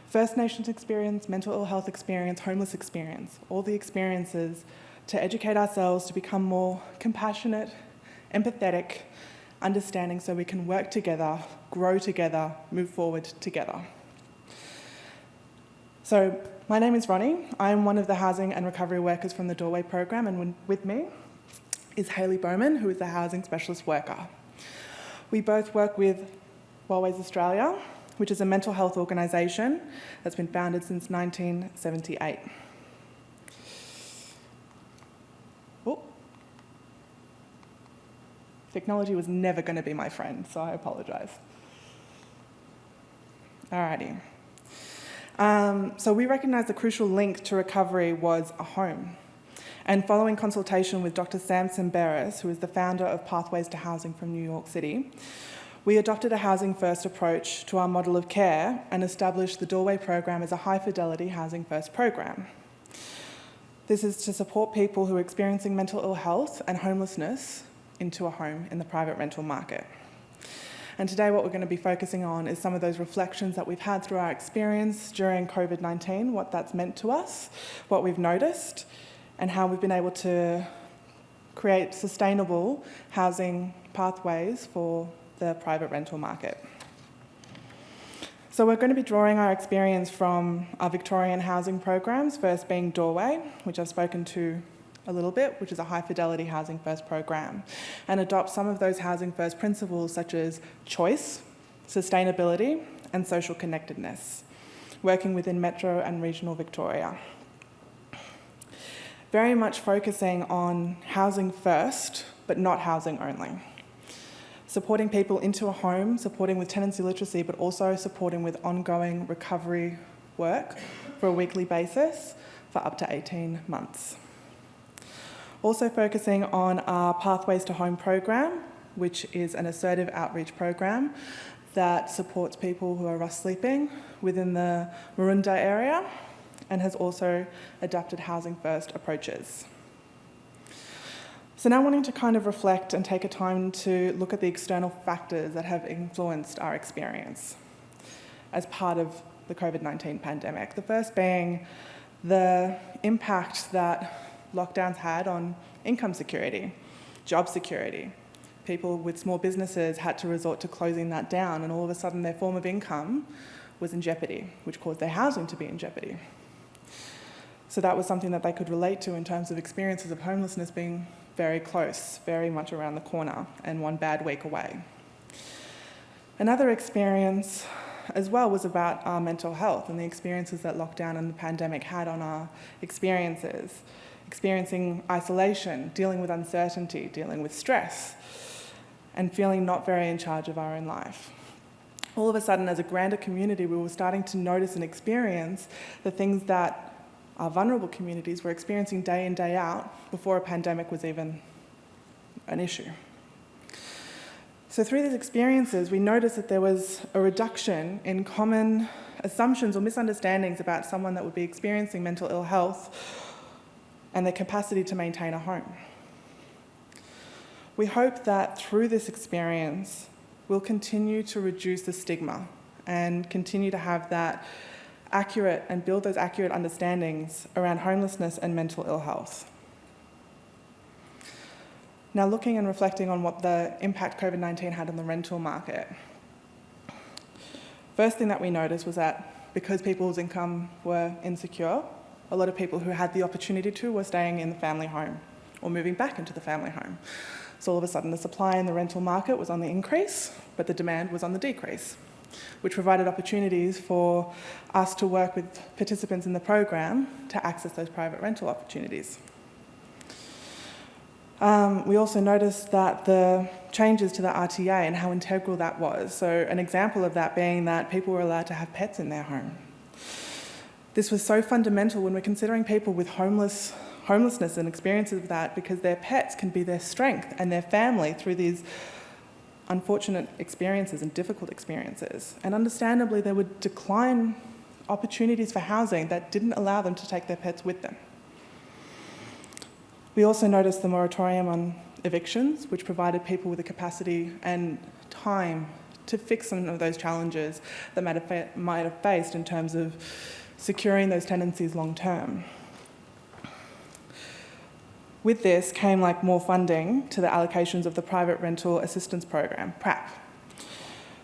First Nations experience, mental ill health experience, homeless experience, all the experiences to educate ourselves to become more compassionate, empathetic, understanding so we can work together, grow together, move forward together. So my name is Roni. I'm one of the housing and recovery workers from the Doorway program, and with me is Hayley Bowman, who is the housing specialist worker. We both work with Wellways Australia, which is a mental health organisation that's been founded since 1978. Technology was never going to be my friend, so I apologise. Alrighty. So we recognise the crucial link to recovery was a home. And following consultation with Dr. Samson Barris, who is the founder of Pathways to Housing from New York City, we adopted a housing first approach to our model of care and established the Doorway program as a high fidelity housing first program. This is to support people who are experiencing mental ill health and homelessness into a home in the private rental market. And today what we're going to be focusing on is some of those reflections that we've had through our experience during COVID-19, what that's meant to us, what we've noticed, and how we've been able to create sustainable housing pathways for the private rental market. So we're going to be drawing our experience from our Victorian housing programs, first being Doorway, which I've spoken to a little bit, which is a high fidelity housing first program, and adopt some of those housing first principles such as choice, sustainability, and social connectedness, working within metro and regional Victoria. Very much focusing on housing first, but not housing only. Supporting people into a home, supporting with tenancy literacy, but also supporting with ongoing recovery work for a weekly basis for up to 18 months. Also focusing on our Pathways to Home program, which is an assertive outreach program that supports people who are rust sleeping within the Maroondah area and has also adapted housing first approaches. So now wanting to kind of reflect and take a time to look at the external factors that have influenced our experience as part of the COVID-19 pandemic. The first being the impact that lockdowns had on income security, job security. People with small businesses had to resort to closing that down, and all of a sudden their form of income was in jeopardy, which caused their housing to be in jeopardy. So that was something that they could relate to in terms of experiences of homelessness being very close, very much around the corner, and one bad week away. Another experience as well was about our mental health and the experiences that lockdown and the pandemic had on our experiences. Experiencing isolation, dealing with uncertainty, dealing with stress, and feeling not very in charge of our own life. All of a sudden, as a grander community, we were starting to notice and experience the things that our vulnerable communities were experiencing day in, day out before a pandemic was even an issue. So through these experiences, we noticed that there was a reduction in common assumptions or misunderstandings about someone that would be experiencing mental ill health and their capacity to maintain a home. We hope that through this experience, we'll continue to reduce the stigma and continue to have that accurate and build those accurate understandings around homelessness and mental ill health. Now, looking and reflecting on what the impact COVID-19 had on the rental market, first thing that we noticed was that because people's income were insecure, a lot of people who had the opportunity to were staying in the family home or moving back into the family home. So all of a sudden the supply in the rental market was on the increase, but the demand was on the decrease, which provided opportunities for us to work with participants in the program to access those private rental opportunities. We also noticed that the changes to the RTA and how integral that was. So an example of that being that people were allowed to have pets in their home. This was so fundamental when we're considering people with homelessness and experiences of that, because their pets can be their strength and their family through these unfortunate experiences and difficult experiences. And understandably, they would decline opportunities for housing that didn't allow them to take their pets with them. We also noticed the moratorium on evictions, which provided people with the capacity and time to fix some of those challenges that might have faced in terms of securing those tenancies long term. With this came more funding to the allocations of the Private Rental Assistance Program, PRAP,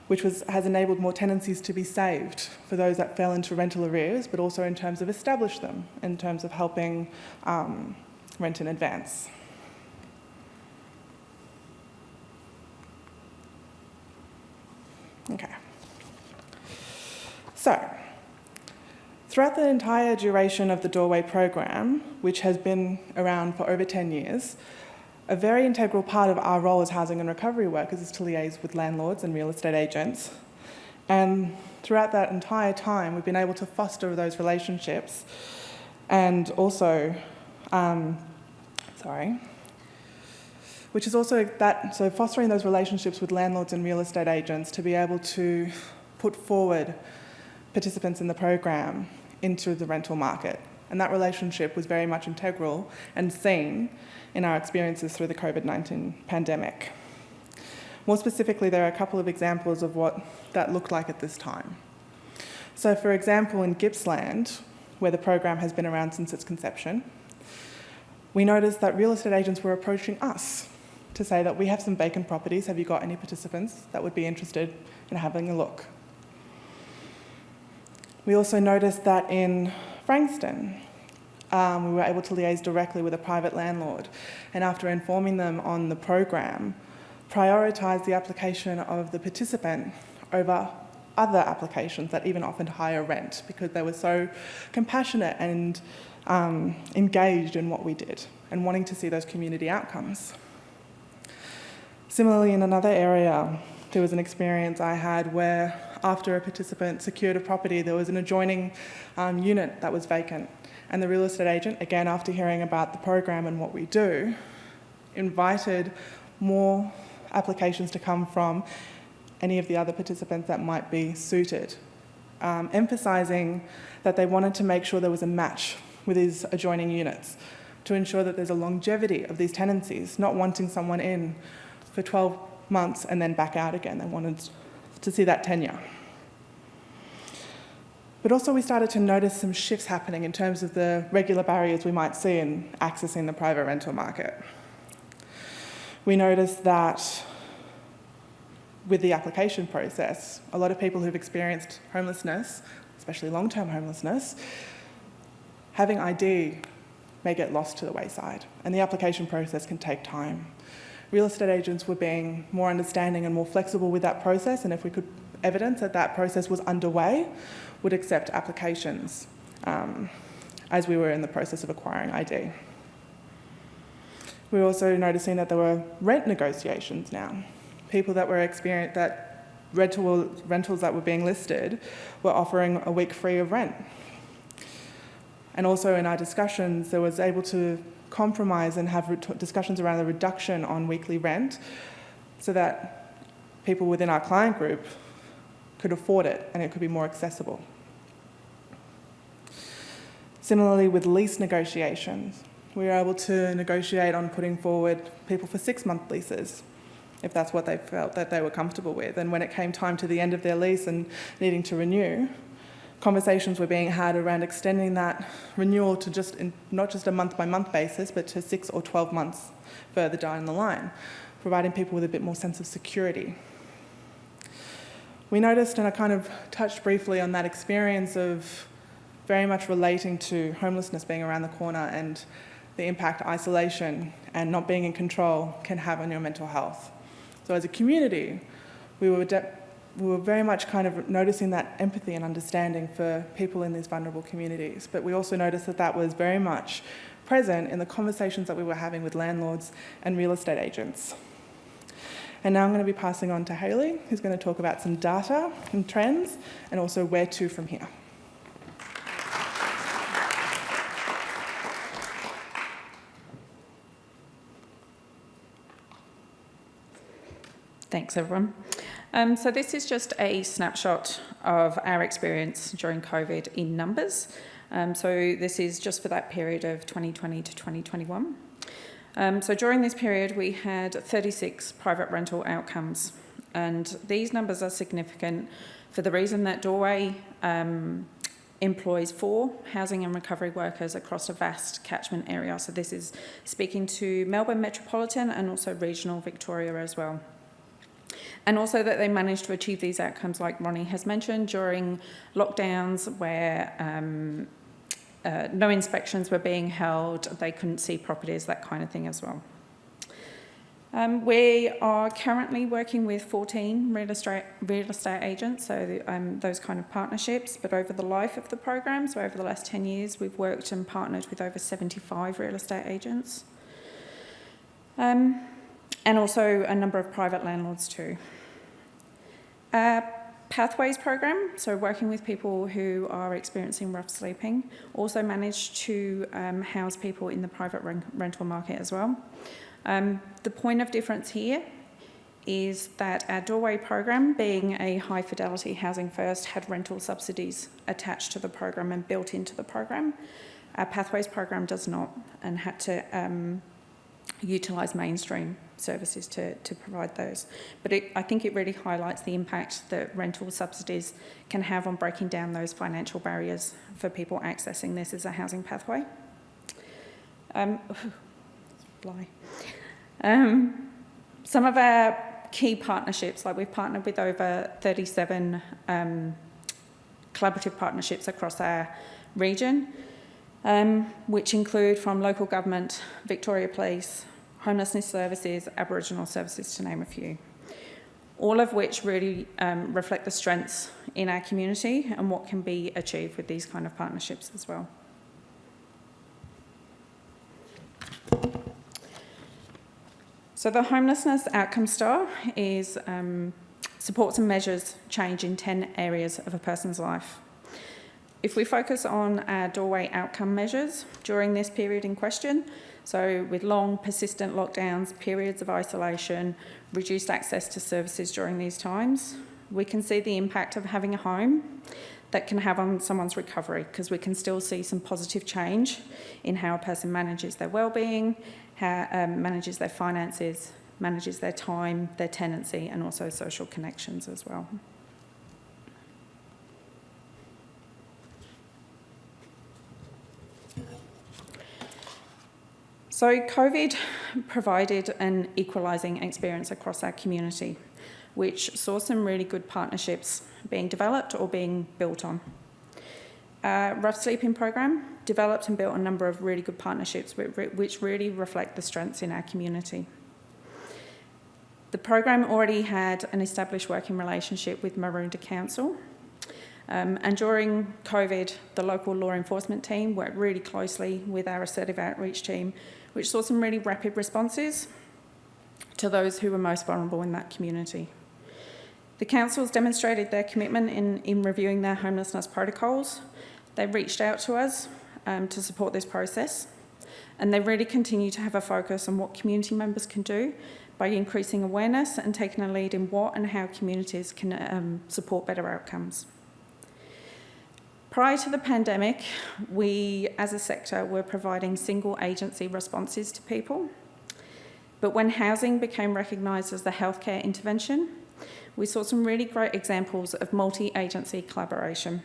which has enabled more tenancies to be saved for those that fell into rental arrears, but also in terms of establish them, in terms of helping rent in advance. Okay. So, throughout the entire duration of the Doorway program, which has been around for over 10 years, a very integral part of our role as housing and recovery workers is to liaise with landlords and real estate agents. And throughout that entire time, we've been able to foster those relationships and also, which is also that, so fostering those relationships with landlords and real estate agents to be able to put forward participants in the program into the rental market. And that relationship was very much integral and seen in our experiences through the COVID-19 pandemic. More specifically, there are a couple of examples of what that looked like at this time. So for example, in Gippsland, where the program has been around since its conception, we noticed that real estate agents were approaching us to say that we have some vacant properties, have you got any participants that would be interested in having a look? We also noticed that in Frankston, we were able to liaise directly with a private landlord, and after informing them on the program, prioritise the application of the participant over other applications that even offered higher rent, because they were so compassionate and engaged in what we did and wanting to see those community outcomes. Similarly, in another area, there was an experience I had where after a participant secured a property, there was an adjoining unit that was vacant. And the real estate agent, again, after hearing about the program and what we do, invited more applications to come from any of the other participants that might be suited, emphasising that they wanted to make sure there was a match with these adjoining units to ensure that there's a longevity of these tenancies, not wanting someone in for 12 months and then back out again. They wanted to see that tenure. But also we started to notice some shifts happening in terms of the regular barriers we might see in accessing the private rental market. We noticed that with the application process, a lot of people who've experienced homelessness, especially long-term homelessness, having ID may get lost to the wayside, and the application process can take time. Real estate agents were being more understanding and more flexible with that process, and if we could evidence that that process was underway, would accept applications as we were in the process of acquiring ID. We were also noticing that there were rent negotiations now. People that were experienced that rentals that were being listed were offering a week free of rent. And also in our discussions, there was able to compromise and have discussions around the reduction on weekly rent so that people within our client group could afford it and it could be more accessible. Similarly, with lease negotiations, we were able to negotiate on putting forward people for 6-month leases, if that's what they felt that they were comfortable with. And when it came time to the end of their lease and needing to renew, Conversations were being had around extending that renewal to not just a month-by-month basis, but to 6 or 12 months further down the line, providing people with a bit more sense of security. We noticed, and I kind of touched briefly on that experience of very much relating to homelessness being around the corner and the impact isolation and not being in control can have on your mental health. So as a community, we were very much kind of noticing that empathy and understanding for people in these vulnerable communities. But we also noticed that that was very much present in the conversations that we were having with landlords and real estate agents. And now I'm going to be passing on to Hayley, who's going to talk about some data and trends and also where to from here. Thanks, everyone. So this is just a snapshot of our experience during COVID in numbers. So this is just for that period of 2020 to 2021. So during this period, we had 36 private rental outcomes. And these numbers are significant for the reason that Doorway employs 4 housing and recovery workers across a vast catchment area. So this is speaking to Melbourne Metropolitan and also regional Victoria as well. And also that they managed to achieve these outcomes, like Roni has mentioned, during lockdowns where no inspections were being held, they couldn't see properties, that kind of thing as well. We are currently working with 14 real estate agents, so those kind of partnerships, but over the life of the program, so over the last 10 years, we've worked and partnered with over 75 real estate agents. And also a number of private landlords too. Pathways program, so working with people who are experiencing rough sleeping, also managed to house people in the private rental market as well. The point of difference here is that our Doorway program, being a high fidelity housing first, had rental subsidies attached to the program and built into the program. Our Pathways program does not, and had to utilise mainstream services to provide those. But I think it really highlights the impact that rental subsidies can have on breaking down those financial barriers for people accessing this as a housing pathway. Some of our key partnerships, like we've partnered with over 37 collaborative partnerships across our region, which include from local government, Victoria Police, homelessness services, Aboriginal services, to name a few. All of which really reflect the strengths in our community and what can be achieved with these kind of partnerships as well. So the homelessness outcome star is supports and measures change in 10 areas of a person's life. If we focus on our Doorway outcome measures during this period in question, so with long, persistent lockdowns, periods of isolation, reduced access to services during these times, we can see the impact of having a home that can have on someone's recovery, because we can still see some positive change in how a person manages their well-being, how manages their finances, manages their time, their tenancy, and also social connections as well. So COVID provided an equalising experience across our community, which saw some really good partnerships being developed or being built on. Rough Sleeping program developed and built a number of really good partnerships which really reflect the strengths in our community. The program already had an established working relationship with Maroondah Council, and during COVID, the local law enforcement team worked really closely with our assertive outreach team, which saw some really rapid responses to those who were most vulnerable in that community. The councils demonstrated their commitment in reviewing their homelessness protocols. They reached out to us to support this process, and they really continue to have a focus on what community members can do by increasing awareness and taking a lead in what and how communities can support better outcomes. Prior to the pandemic, we as a sector were providing single agency responses to people, but when housing became recognised as the healthcare intervention, we saw some really great examples of multi-agency collaboration.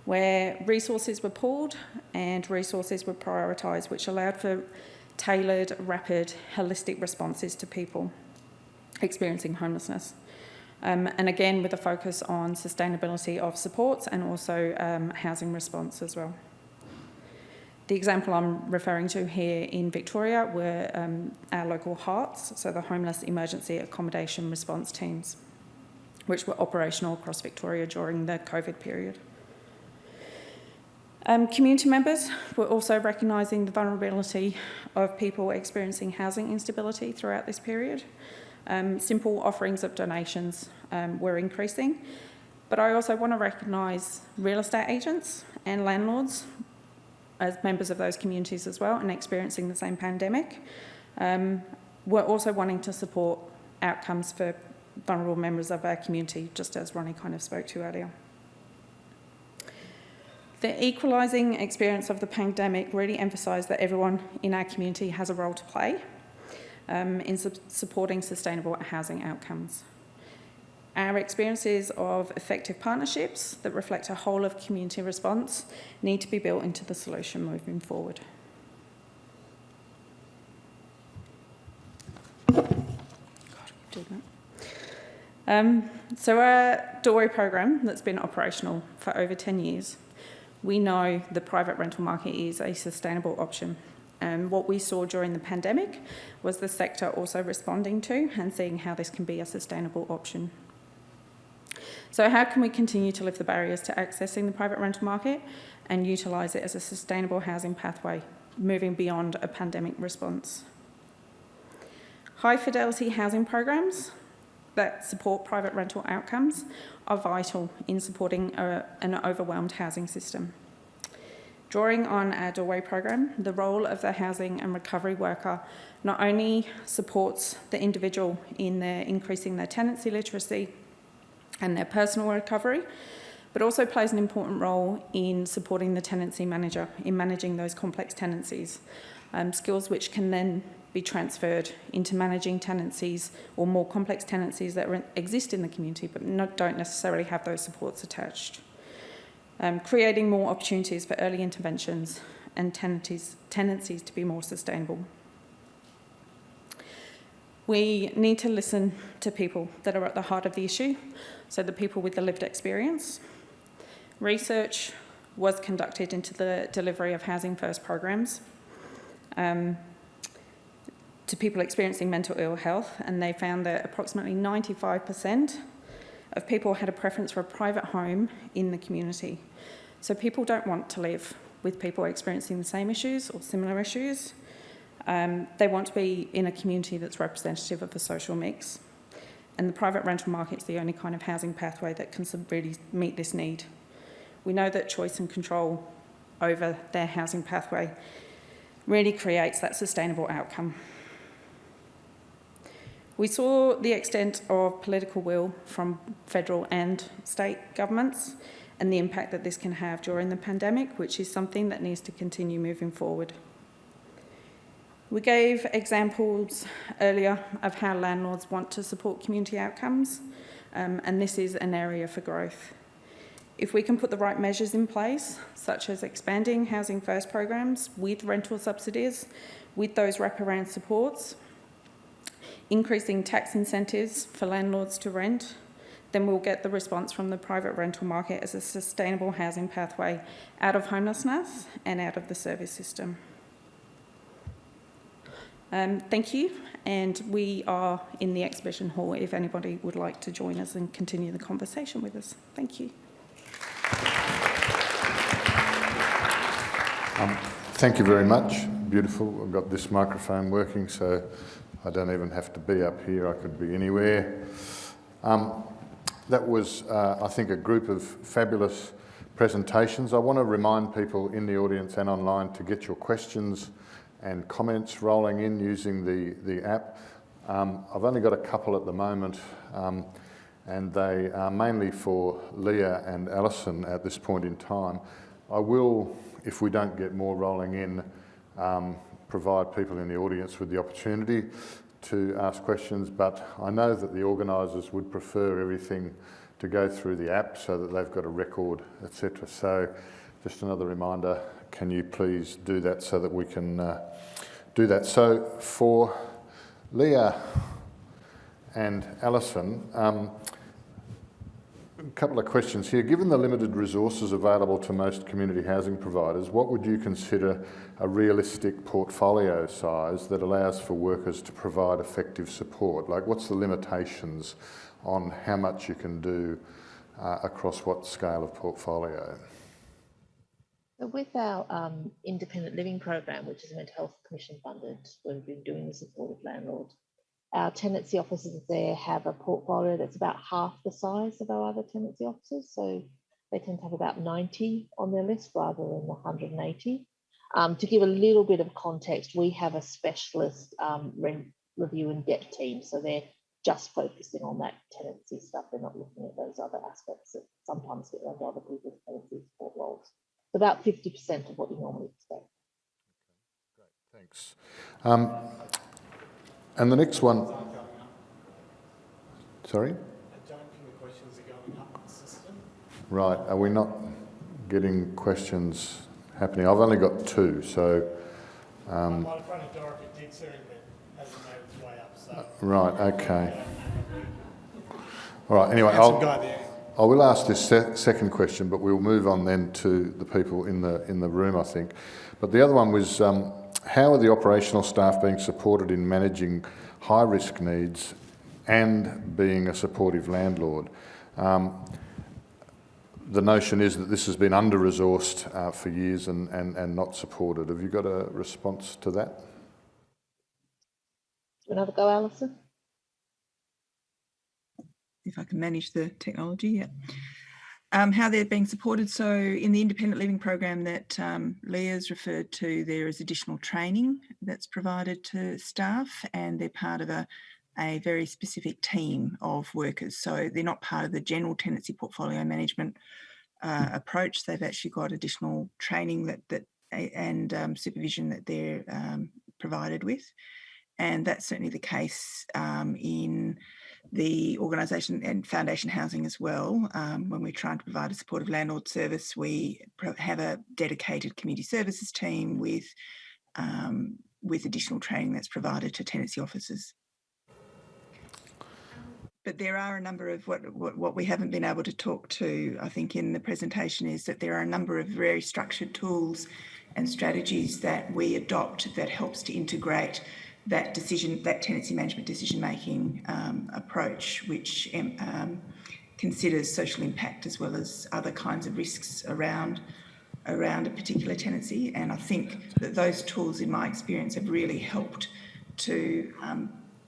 where resources were pooled and resources were prioritised, which allowed for tailored, rapid, holistic responses to people experiencing homelessness. And again, with a focus on sustainability of supports and also housing response as well. The example I'm referring to here in Victoria were our local HEARTS, so the Homeless Emergency Accommodation Response Teams, which were operational across Victoria during the COVID period. Community members were also recognising the vulnerability of people experiencing housing instability throughout this period. Simple offerings of donations were increasing, but I also want to recognise real estate agents and landlords as members of those communities as well and experiencing the same pandemic. We're also wanting to support outcomes for vulnerable members of our community, just as Roni kind of spoke to earlier. The equalising experience of the pandemic really emphasised that everyone in our community has a role to play in supporting sustainable housing outcomes. Our experiences of effective partnerships that reflect a whole of community response need to be built into the solution moving forward. So our Doorway program that's been operational for over 10 years, we know the private rental market is a sustainable option. And what we saw during the pandemic was the sector also responding to and seeing how this can be a sustainable option. So how can we continue to lift the barriers to accessing the private rental market and utilise it as a sustainable housing pathway, moving beyond a pandemic response? High fidelity housing programs that support private rental outcomes are vital in supporting an overwhelmed housing system. Drawing on our Doorway program, the role of the housing and recovery worker not only supports the individual in increasing their tenancy literacy and their personal recovery, but also plays an important role in supporting the tenancy manager in managing those complex tenancies, skills which can then be transferred into managing tenancies or more complex tenancies that exist in the community but don't necessarily have those supports attached. Creating more opportunities for early interventions and tenancies to be more sustainable. We need to listen to people that are at the heart of the issue, so the people with the lived experience. Research was conducted into the delivery of Housing First programs to people experiencing mental ill health, and they found that approximately 95% of people had a preference for a private home in the community. So people don't want to live with people experiencing the same issues or similar issues. They want to be in a community that's representative of the social mix. And the private rental market is the only kind of housing pathway that can really meet this need. We know that choice and control over their housing pathway really creates that sustainable outcome. We saw the extent of political will from federal and state governments and the impact that this can have during the pandemic, which is something that needs to continue moving forward. We gave examples earlier of how landlords want to support community outcomes, and this is an area for growth. If we can put the right measures in place, such as expanding Housing First programs with rental subsidies, with those wraparound supports, increasing tax incentives for landlords to rent, then we'll get the response from the private rental market as a sustainable housing pathway out of homelessness and out of the service system. Thank you, and we are in the exhibition hall if anybody would like to join us and continue the conversation with us. Thank you. Thank you very much. Beautiful. I've got this microphone working, so I don't even have to be up here. I could be anywhere. That was, I think, a group of fabulous presentations. I want to remind people in the audience and online to get your questions and comments rolling in using the app. I've only got a couple at the moment, and they are mainly for Leah and Alison at this point in time. I will, if we don't get more rolling in, provide people in the audience with the opportunity to ask questions, but I know that the organisers would prefer everything to go through the app so that they've got a record, etc. So just another reminder, can you please do that so that we can do that. So for Leah and Alison, a couple of questions here. Given the limited resources available to most community housing providers, what would you consider a realistic portfolio size that allows for workers to provide effective support? Like, what's the limitations on how much you can do across what scale of portfolio? So with our independent living program, which is mental health commission funded, we've been doing the support of landlords. Our tenancy officers there have a portfolio that's about half the size of our other tenancy officers. So they tend to have about 90 on their list rather than the 180. To give a little bit of context, we have a specialist rent review and debt team. So they're just focusing on that tenancy stuff. They're not looking at those other aspects that sometimes get under other people's tenancy support roles. It's about 50% of what you normally expect. Great, thanks. And the next one, sorry? I don't think the questions are going up in the system. Right, are we not getting questions happening? I've only got two, so... I might have run a door if it did, sir, but hasn't made its way up, so... Right, okay. All right, anyway, I will ask this second question, but we'll move on then to the people in the room, I think. But the other one was, how are the operational staff being supported in managing high-risk needs and being a supportive landlord? The notion is that this has been under-resourced for years and not supported. Have you got a response to that? Another go, Alison? If I can manage the technology, yeah. How they're being supported. So in the independent living program that Leah's referred to, there is additional training that's provided to staff, and they're part of a very specific team of workers. So they're not part of the general tenancy portfolio management approach. They've actually got additional training and supervision that they're provided with. And that's certainly the case in the organisation and foundation housing as well. When we're trying to provide a supportive landlord service, we have a dedicated community services team with additional training that's provided to tenancy officers. But there are a number of what we haven't been able to talk to, I think, in the presentation is that there are a number of very structured tools and strategies that we adopt that helps to integrate that tenancy management decision-making approach, which considers social impact as well as other kinds of risks around a particular tenancy. And I think that those tools, in my experience, have really helped to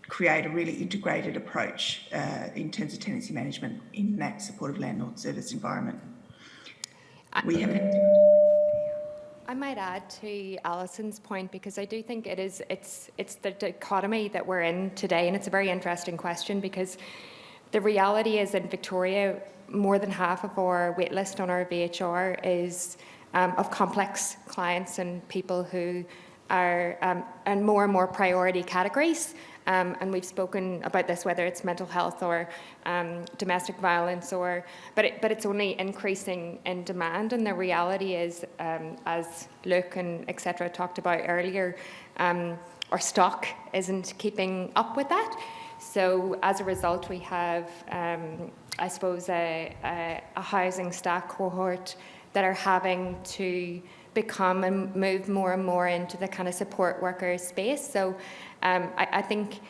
create a really integrated approach in terms of tenancy management in that supportive landlord service environment. I might add to Alison's point, because I do think it's the dichotomy that we're in today, and it's a very interesting question, because the reality is in Victoria, more than half of our waitlist on our VHR is of complex clients and people who are in more and more priority categories. And we've spoken about this, whether it's mental health or domestic violence, but it's only increasing in demand. And the reality is, as Luke and etc. talked about earlier, our stock isn't keeping up with that. So as a result, we have, I suppose, a housing staff cohort that are having to become and move more and more into the kind of support worker space. So I think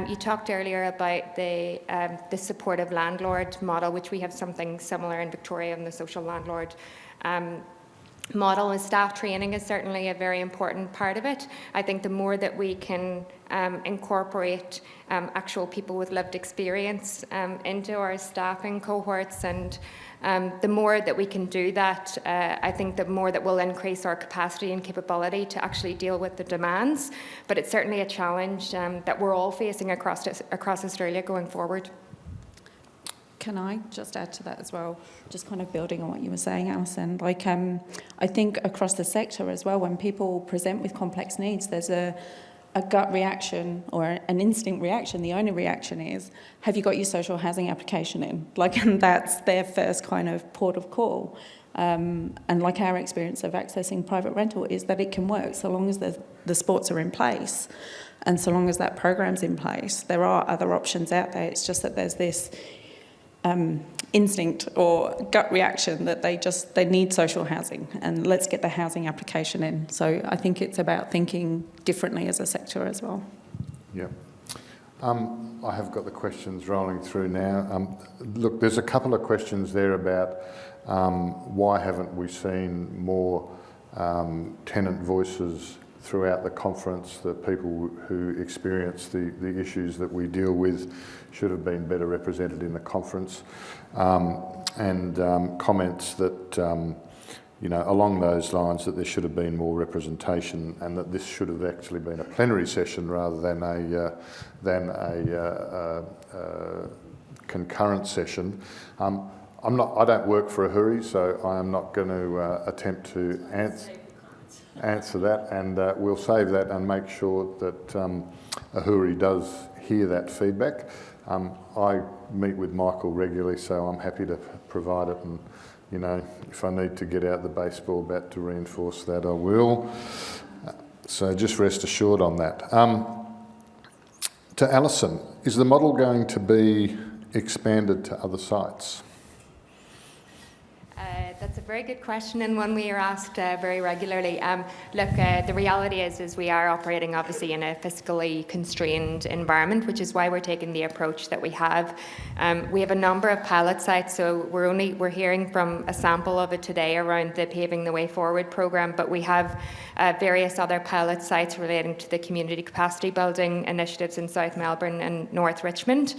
you talked earlier about the supportive landlord model, which we have something similar in Victoria in the social landlord model, and staff training is certainly a very important part of it. I think the more that we can incorporate actual people with lived experience into our staffing cohorts, and the more that we can do that, I think the more that will increase our capacity and capability to actually deal with the demands. But it's certainly a challenge that we're all facing across Australia going forward. Can I just add to that as well, just kind of building on what you were saying, Alison? Like, I think across the sector as well, when people present with complex needs, there's a a gut reaction or an instinct reaction, the only reaction is, have you got your social housing application in? Like, and that's their first kind of port of call. And like our experience of accessing private rental is that it can work so long as the supports are in place and so long as that program's in place. There are other options out there. It's just that there's this instinct or gut reaction that they need social housing and let's get the housing application in. So I think it's about thinking differently as a sector as well. Yeah. I have got the questions rolling through now. Look, there's a couple of questions there about why haven't we seen more tenant voices throughout the conference. The people who experience the issues that we deal with should have been better represented in the conference, and comments that, you know, along those lines, that there should have been more representation and that this should have actually been a plenary session rather than a concurrent session. I don't work for Ahuri, so I am not going to attempt to answer that, and we'll save that and make sure that Ahuri does hear that feedback. I meet with Michael regularly, so I'm happy to provide it, and you know, if I need to get out the baseball bat to reinforce that, I will. So just rest assured on that. To Alison, is the model going to be expanded to other sites? That's a very good question, and one we are asked very regularly. Look, the reality is we are operating obviously in a fiscally constrained environment, which is why we're taking the approach that we have. We have a number of pilot sites, so we're hearing from a sample of it today around the Paving the Way Forward programme, but we have various other pilot sites relating to the community capacity building initiatives in South Melbourne and North Richmond.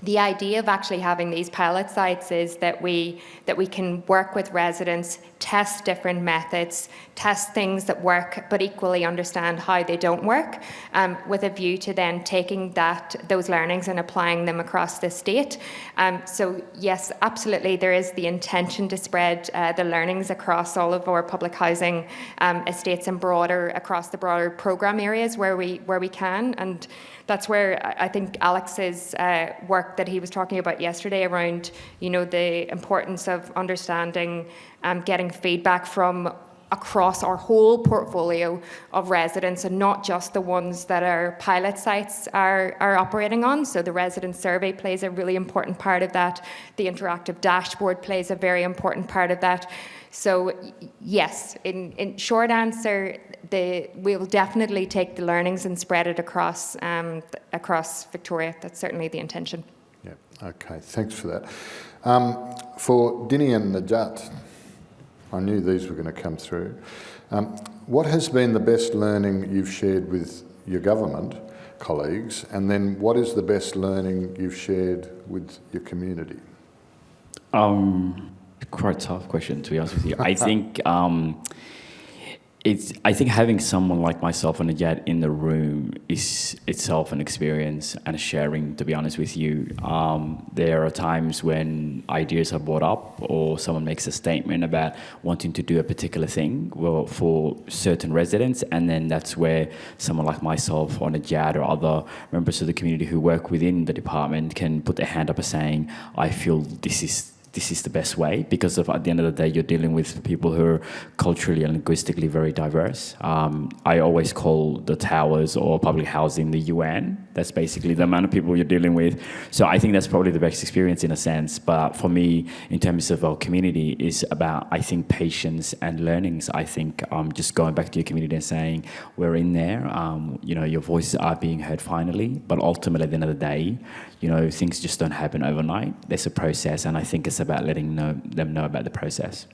The idea of actually having these pilot sites is that we can work with residents, test different methods, test things that work, but equally understand how they don't work, with a view to then taking those learnings and applying them across the state. So yes, absolutely, there is the intention to spread the learnings across all of our public housing estates and across the broader programme areas where we can, and that's where I think Alex's work that he was talking about yesterday around, you know, the importance of understanding, getting feedback from across our whole portfolio of residents and not just the ones that our pilot sites are operating on. So the resident survey plays a really important part of that. The interactive dashboard plays a very important part of that. So yes, in short answer, we'll definitely take the learnings and spread it across Victoria. That's certainly the intention. Yeah. Okay. Thanks for that. For Dini and Najat, I knew these were going to come through. What has been the best learning you've shared with your government colleagues, and then what is the best learning you've shared with your community? Quite a tough question, to be honest with you. I think I think having someone like myself and Najat in the room is itself an experience and a sharing, to be honest with you. There are times when ideas are brought up or someone makes a statement about wanting to do a particular thing for certain residents, and then that's where someone like myself or Najat or other members of the community who work within the department can put their hand up and saying, I feel this is the best way, because at the end of the day, you're dealing with people who are culturally and linguistically very diverse. I always call the towers or public housing the UN. That's basically the amount of people you're dealing with. So I think that's probably the best experience in a sense. But for me, in terms of our community, is about, I think, patience and learnings. I think just going back to your community and saying, we're in there, you know, your voices are being heard finally. But ultimately, at the end of the day, you know, things just don't happen overnight. There's a process, and I think it's about letting them know about the process.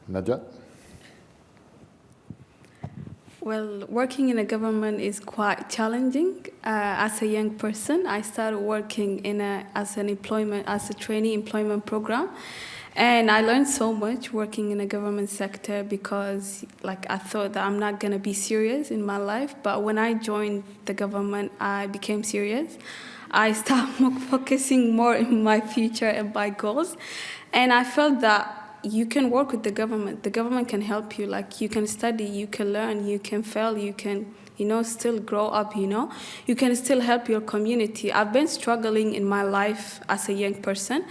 Najat? Well, working in a government is quite challenging. As a young person, I started working as a trainee employment program, and I learned so much working in a government sector because, like, I thought that I'm not gonna be serious in my life, but when I joined the government, I became serious. I started focusing more on my future and my goals, and I felt that you can work with the government. The government can help you. Like, you can study, you can learn, you can fail, you still grow up, you can still help your community. I've been struggling in my life as a young person,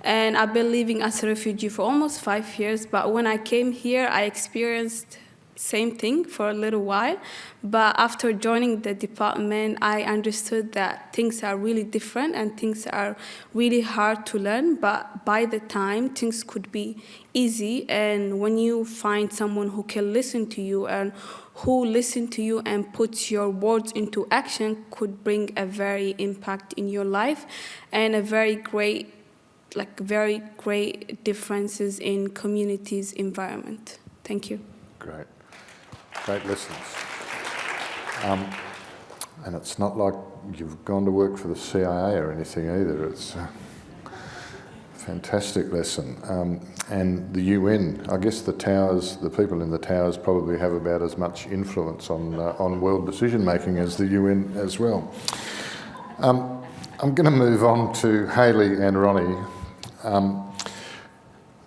and I've been living as a refugee for almost 5 years, but when I came here, I experienced same thing for a little while, but after joining the department, I understood that things are really different and things are really hard to learn, but by the time, things could be easy, and when you find someone who can listen to you and who listen to you and puts your words into action could bring a very impact in your life and a very great differences in communities' environment. Thank you. Great. Great lessons. And it's not like you've gone to work for the CIA or anything either. It's a fantastic lesson. And the UN, I guess the towers, the people in the towers probably have about as much influence on world decision making as the UN as well. I'm going to move on to Hayley and Roni.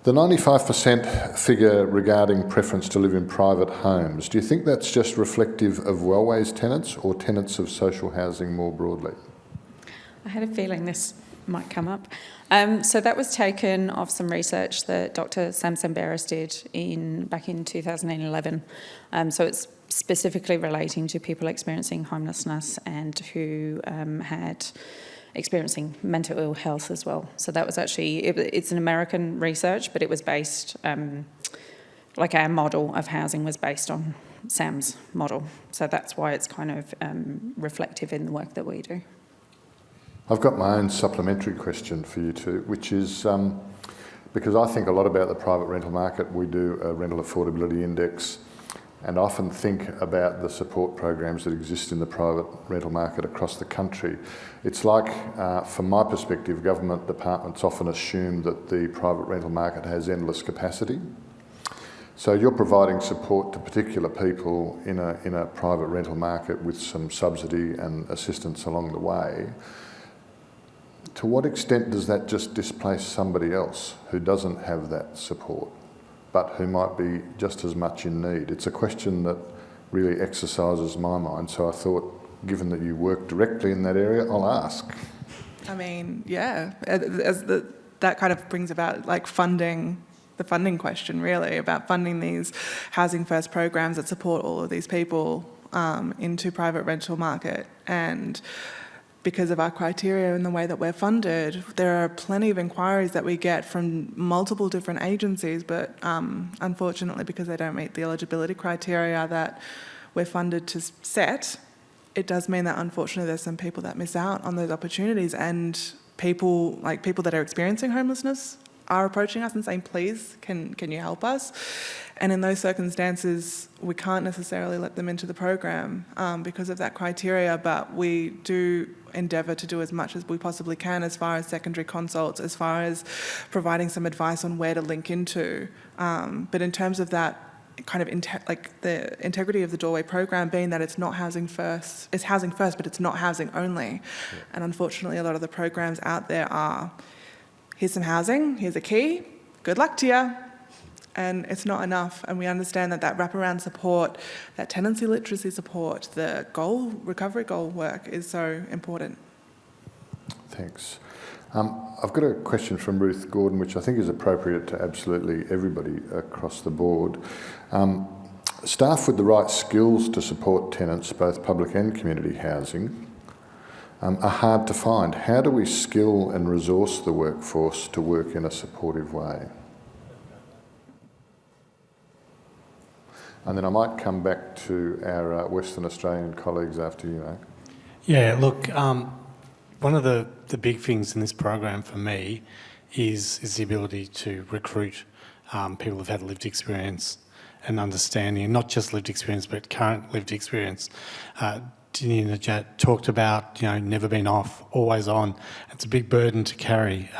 The 95% figure regarding preference to live in private homes, do you think that's just reflective of Wellways tenants or tenants of social housing more broadly? I had a feeling this might come up. So that was taken off some research that Dr. Samson Barris did back in 2011. So it's specifically relating to people experiencing homelessness and who had experiencing mental ill health as well. So that was actually, it's an American research, but it was based, our model of housing was based on Sam's model. So that's why it's kind of reflective in the work that we do. I've got my own supplementary question for you two, which is, because I think a lot about the private rental market, we do a rental affordability index, and often think about the support programs that exist in the private rental market across the country. It's like, from my perspective, government departments often assume that the private rental market has endless capacity. So you're providing support to particular people in a private rental market with some subsidy and assistance along the way. To what extent does that just displace somebody else who doesn't have that support, but who might be just as much in need? It's a question that really exercises my mind, so I thought, given that you work directly in that area, I'll ask. I mean, yeah, that kind of brings about the funding question, really, about funding these Housing First programs that support all of these people into private rental market. And because of our criteria and the way that we're funded, there are plenty of inquiries that we get from multiple different agencies, but unfortunately, because they don't meet the eligibility criteria that we're funded to set, it does mean that unfortunately there's some people that miss out on those opportunities, and people that are experiencing homelessness are approaching us and saying, please, can you help us? And in those circumstances, we can't necessarily let them into the program because of that criteria, but we do endeavour to do as much as we possibly can as far as secondary consults, as far as providing some advice on where to link into. But in terms of that kind of the integrity of the Doorway program being that it's not housing first, it's housing first, but it's not housing only. Yeah. And unfortunately, a lot of the programs out there are, here's some housing, here's a key, good luck to you. And it's not enough. And we understand that wraparound support, that tenancy literacy support, the recovery goal work is so important. Thanks. I've got a question from Ruth Gordon, which I think is appropriate to absolutely everybody across the board. Staff with the right skills to support tenants, both public and community housing, are hard to find. How do we skill and resource the workforce to work in a supportive way? And then I might come back to our Western Australian colleagues after you, Mark. Yeah, look, one of the big things in this program for me is the ability to recruit people who've had lived experience and understanding, and not just lived experience, but current lived experience. Dini and Najat talked about, never been off, always on. It's a big burden to carry.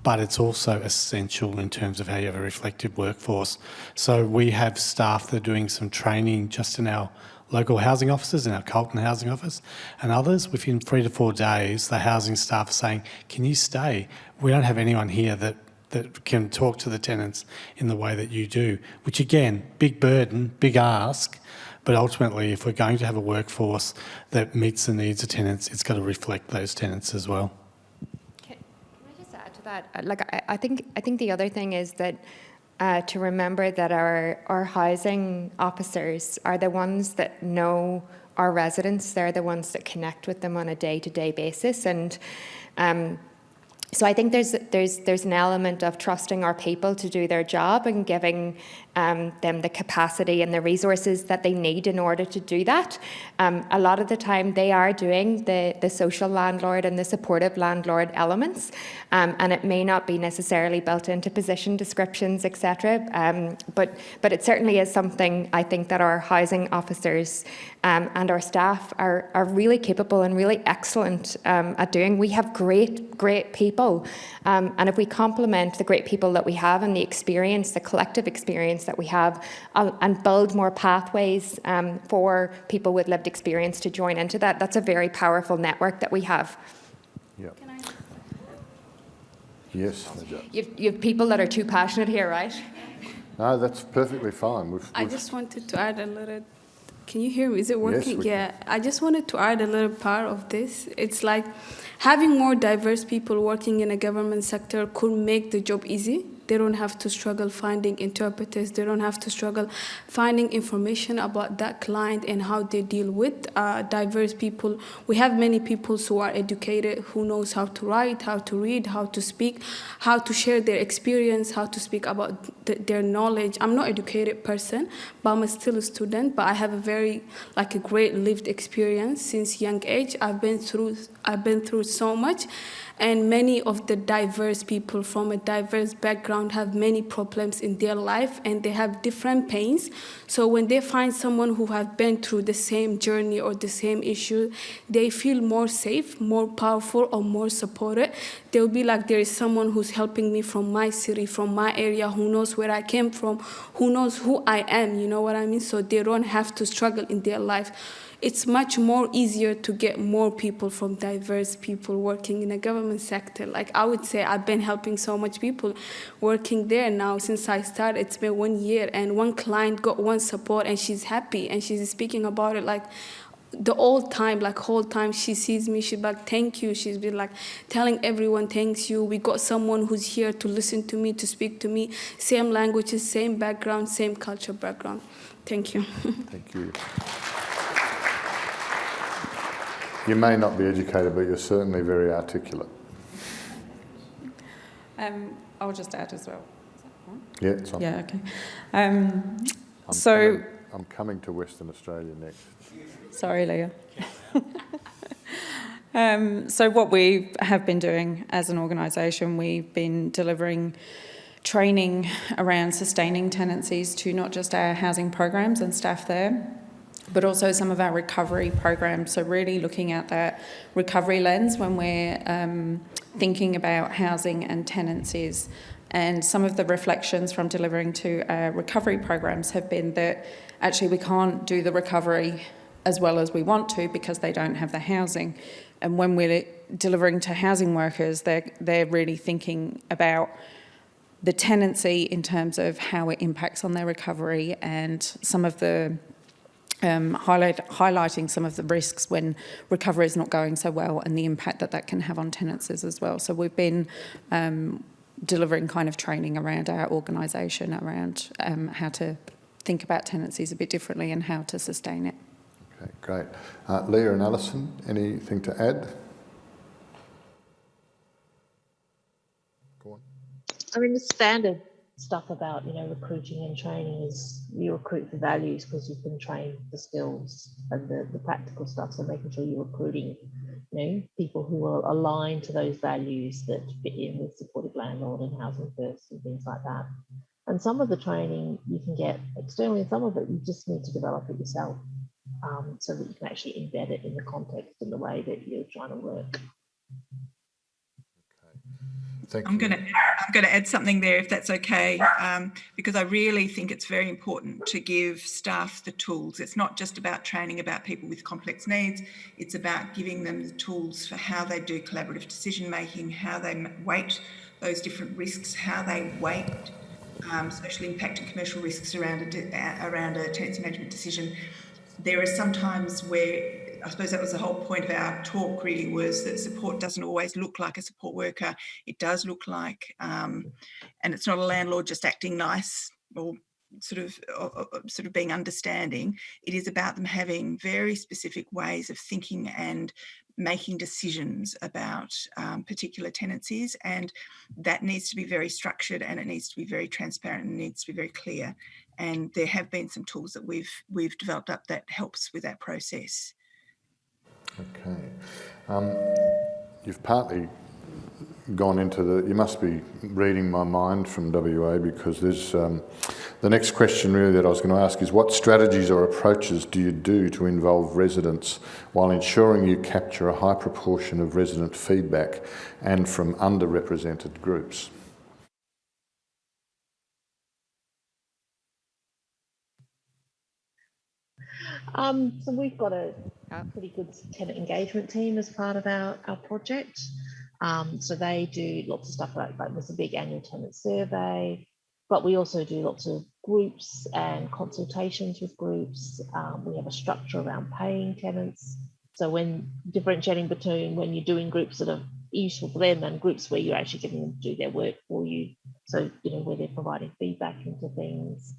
But it's also essential in terms of how you have a reflective workforce. So we have staff that are doing some training just in our local housing offices, in our Carlton housing office, and others. Within 3 to 4 days, the housing staff are saying, can you stay? We don't have anyone here that can talk to the tenants in the way that you do, which again, big burden, big ask, But ultimately, if we're going to have a workforce that meets the needs of tenants, it's got to reflect those tenants as well. Can I just add to that? Like, I think the other thing is that to remember that our housing officers are the ones that know our residents. They're the ones that connect with them on a day-to-day basis, and so I think there's an element of trusting our people to do their job and giving them the capacity and the resources that they need in order to do that. A lot of the time they are doing the social landlord and the supportive landlord elements, and it may not be necessarily built into position descriptions, etc. But it certainly is something I think that our housing officers and our staff are really capable and really excellent at doing. We have great people, and if we complement the great people that we have and the experience, the collective experience that we have, and build more pathways for people with lived experience to join into that, that's a very powerful network that we have. Yeah. Yes, Najat. You have people that are too passionate here, right? No, that's perfectly fine. I just wanted to add a little. Can you hear me? Is it working? Yes, I just wanted to add a little part of this. It's like having more diverse people working in a government sector could make the job easy. They don't have to struggle finding interpreters. They don't have to struggle finding information about that client and how they deal with diverse people. We have many people who are educated, who knows how to write, how to read, how to speak, how to share their experience, how to speak about their knowledge. I'm not an educated person, but I'm still a student, but I have a great lived experience since young age. I've been through so much. And many of the diverse people from a diverse background have many problems in their life, and they have different pains. So when they find someone who have been through the same journey or the same issue, they feel more safe, more powerful, or more supported. They'll be like, there is someone who's helping me from my city, from my area, who knows where I came from, who knows who I am, you know what I mean? So they don't have to struggle in their life. It's much more easier to get more people from diverse people working in a government sector. Like I would say, I've been helping so much people working there now since I started. It's been 1 year, and one client got one support, and she's happy, and she's speaking about it like the whole time she sees me, she's like, thank you. She's been like telling everyone, thanks you. We got someone who's here to listen to me, to speak to me. Same languages, same background, same culture background. Thank you. Thank you. You may not be educated, but you're certainly very articulate. I'll just add as well. Yeah, it's on. Yeah, okay. I'm coming to Western Australia next. Sorry, Leah. So what we have been doing as an organisation, we've been delivering training around sustaining tenancies to not just our housing programs and staff there, but also some of our recovery programs. So really looking at that recovery lens when we're thinking about housing and tenancies. And some of the reflections from delivering to our recovery programs have been that actually we can't do the recovery as well as we want to because they don't have the housing. And when we're delivering to housing workers, they're really thinking about the tenancy in terms of how it impacts on their recovery, and some of the highlighting some of the risks when recovery is not going so well and the impact that can have on tenancies as well. So we've been delivering kind of training around our organisation around how to think about tenancies a bit differently and how to sustain it. Okay, great. Leah and Alison, anything to add? Go on. I mean, the standard stuff about, recruiting and training is you recruit for values because you've been trained the skills and the practical stuff. So making sure you're recruiting, people who are aligned to those values that fit in with supportive landlord and housing first and things like that. And some of the training you can get externally, and some of it you just need to develop it yourself, so that you can actually embed it in the context and the way that you're trying to work. I'm going to add something there, if that's okay, because I really think it's very important to give staff the tools. It's not just about training about people with complex needs. It's about giving them the tools for how they do collaborative decision making, how they weight those different risks, how they weight social impact and commercial risks around a tenancy management decision. there are some times where, I suppose that was the whole point of our talk really, was that support doesn't always look like a support worker. It does look like, and it's not a landlord just acting nice or sort of being understanding. It is about them having very specific ways of thinking and making decisions about particular tenancies, and that needs to be very structured, and it needs to be very transparent, and it needs to be very clear. And there have been some tools that we've developed up that helps with that process. Okay. You've partly gone into you must be reading my mind from WA, because there's the next question really that I was going to ask is, what strategies or approaches do you do to involve residents while ensuring you capture a high proportion of resident feedback and from underrepresented groups? So we've got a pretty good tenant engagement team as part of our project. So they do lots of stuff like there's a big annual tenant survey, but we also do lots of groups and consultations with groups. We have a structure around paying tenants. So when differentiating between when you're doing groups that are useful for them and groups where you're actually getting them to do their work for you. So, where they're providing feedback into things.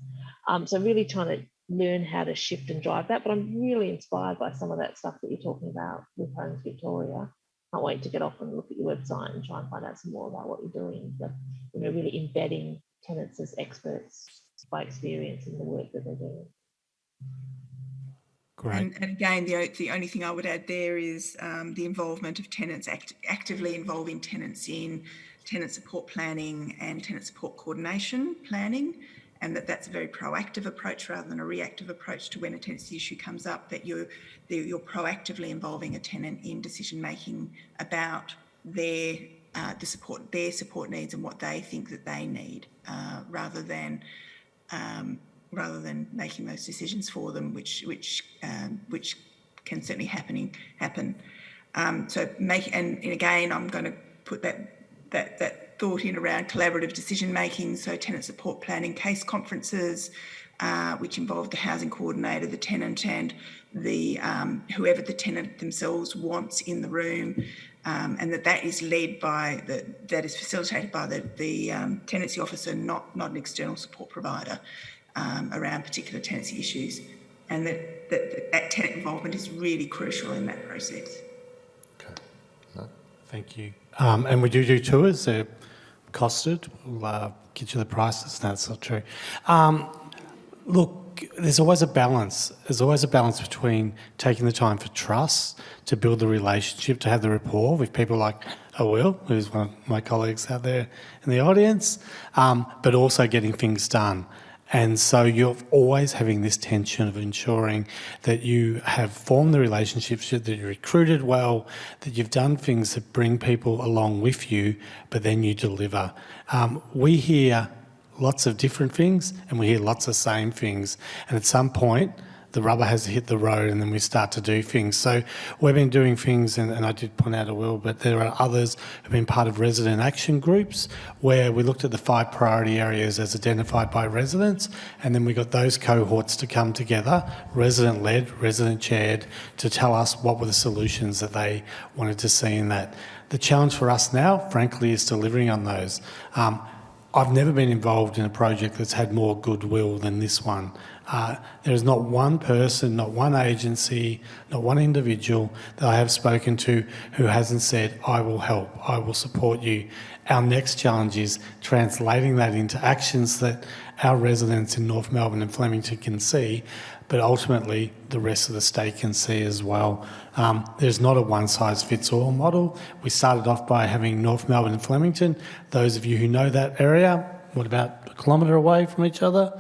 So really trying to learn how to shift and drive that, but I'm really inspired by some of that stuff that you're talking about with Homes Victoria. Can't wait to get off and look at your website and try and find out some more about what you're doing, but really embedding tenants as experts by experience in the work that they're doing. Great. And again, the only thing I would add there is the involvement of tenants, actively involving tenants in tenant support planning and tenant support coordination planning, and that's a very proactive approach rather than a reactive approach to when a tenancy issue comes up, that you're proactively involving a tenant in decision making about their support needs and what they think that they need, rather than making those decisions for them, which can certainly happen. And again, I'm going to put that thought in around collaborative decision making. So tenant support planning case conferences, which involve the housing coordinator, the tenant, and the whoever the tenant themselves wants in the room, and that is led by that is facilitated by the tenancy officer, not an external support provider, around particular tenancy issues, and that tenant involvement is really crucial in that process. Okay, no. Thank you. And we do tours. They're costed. We'll get you the prices. No, that's not true. Look, there's always a balance. There's always a balance between taking the time for trust, to build the relationship, to have the rapport with people like Will, who's one of my colleagues out there in the audience, but also getting things done. And so you're always having this tension of ensuring that you have formed the relationships, that you're recruited well, that you've done things that bring people along with you, but then you deliver. We hear lots of different things and we hear lots of same things. And at some point, the rubber has to hit the road and then we start to do things. So we've been doing things, and I did point out a Will, but there are others who've been part of resident action groups where we looked at the 5 priority areas as identified by residents, and then we got those cohorts to come together, resident-led, resident-chaired, to tell us what were the solutions that they wanted to see in that. The challenge for us now, frankly, is delivering on those. I've never been involved in a project that's had more goodwill than this one. There is not one person, not one agency, not one individual that I have spoken to who hasn't said, I will help, I will support you. Our next challenge is translating that into actions that our residents in North Melbourne and Flemington can see, but ultimately the rest of the state can see as well. There's not a one-size-fits-all model. We started off by having North Melbourne and Flemington. Those of you who know that area, what, about a kilometre away from each other?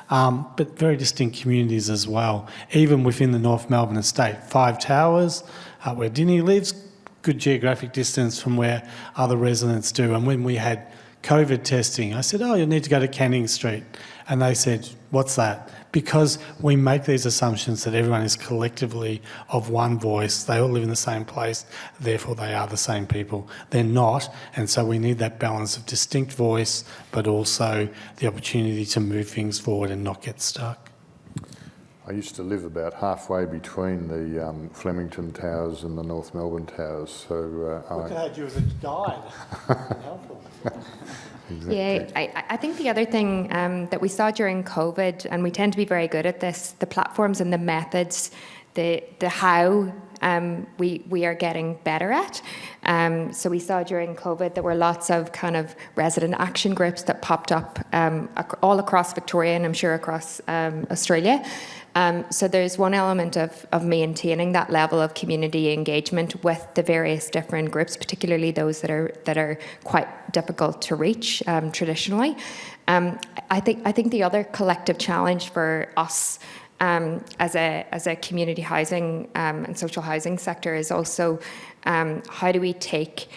But very distinct communities as well. Even within the North Melbourne estate, 5 towers, where Dini lives, good geographic distance from where other residents do. And when we had COVID testing, I said, you'll need to go to Canning Street. And they said, what's that? Because we make these assumptions that everyone is collectively of one voice, they all live in the same place, therefore they are the same people. They're not, and so we need that balance of distinct voice, but also the opportunity to move things forward and not get stuck. I used to live about halfway between the Flemington Towers and the North Melbourne Towers. So we could have had you as a guide. Helpful. Exactly. Yeah, I think the other thing that we saw during COVID, and we tend to be very good at this, the platforms and the methods, the how we are getting better at. So we saw during COVID there were lots of kind of resident action groups that popped up all across Victoria and I'm sure across Australia. So there's one element of maintaining that level of community engagement with the various different groups, particularly those that are quite difficult to reach traditionally. I think the other collective challenge for us as a community housing and social housing sector is also how do we take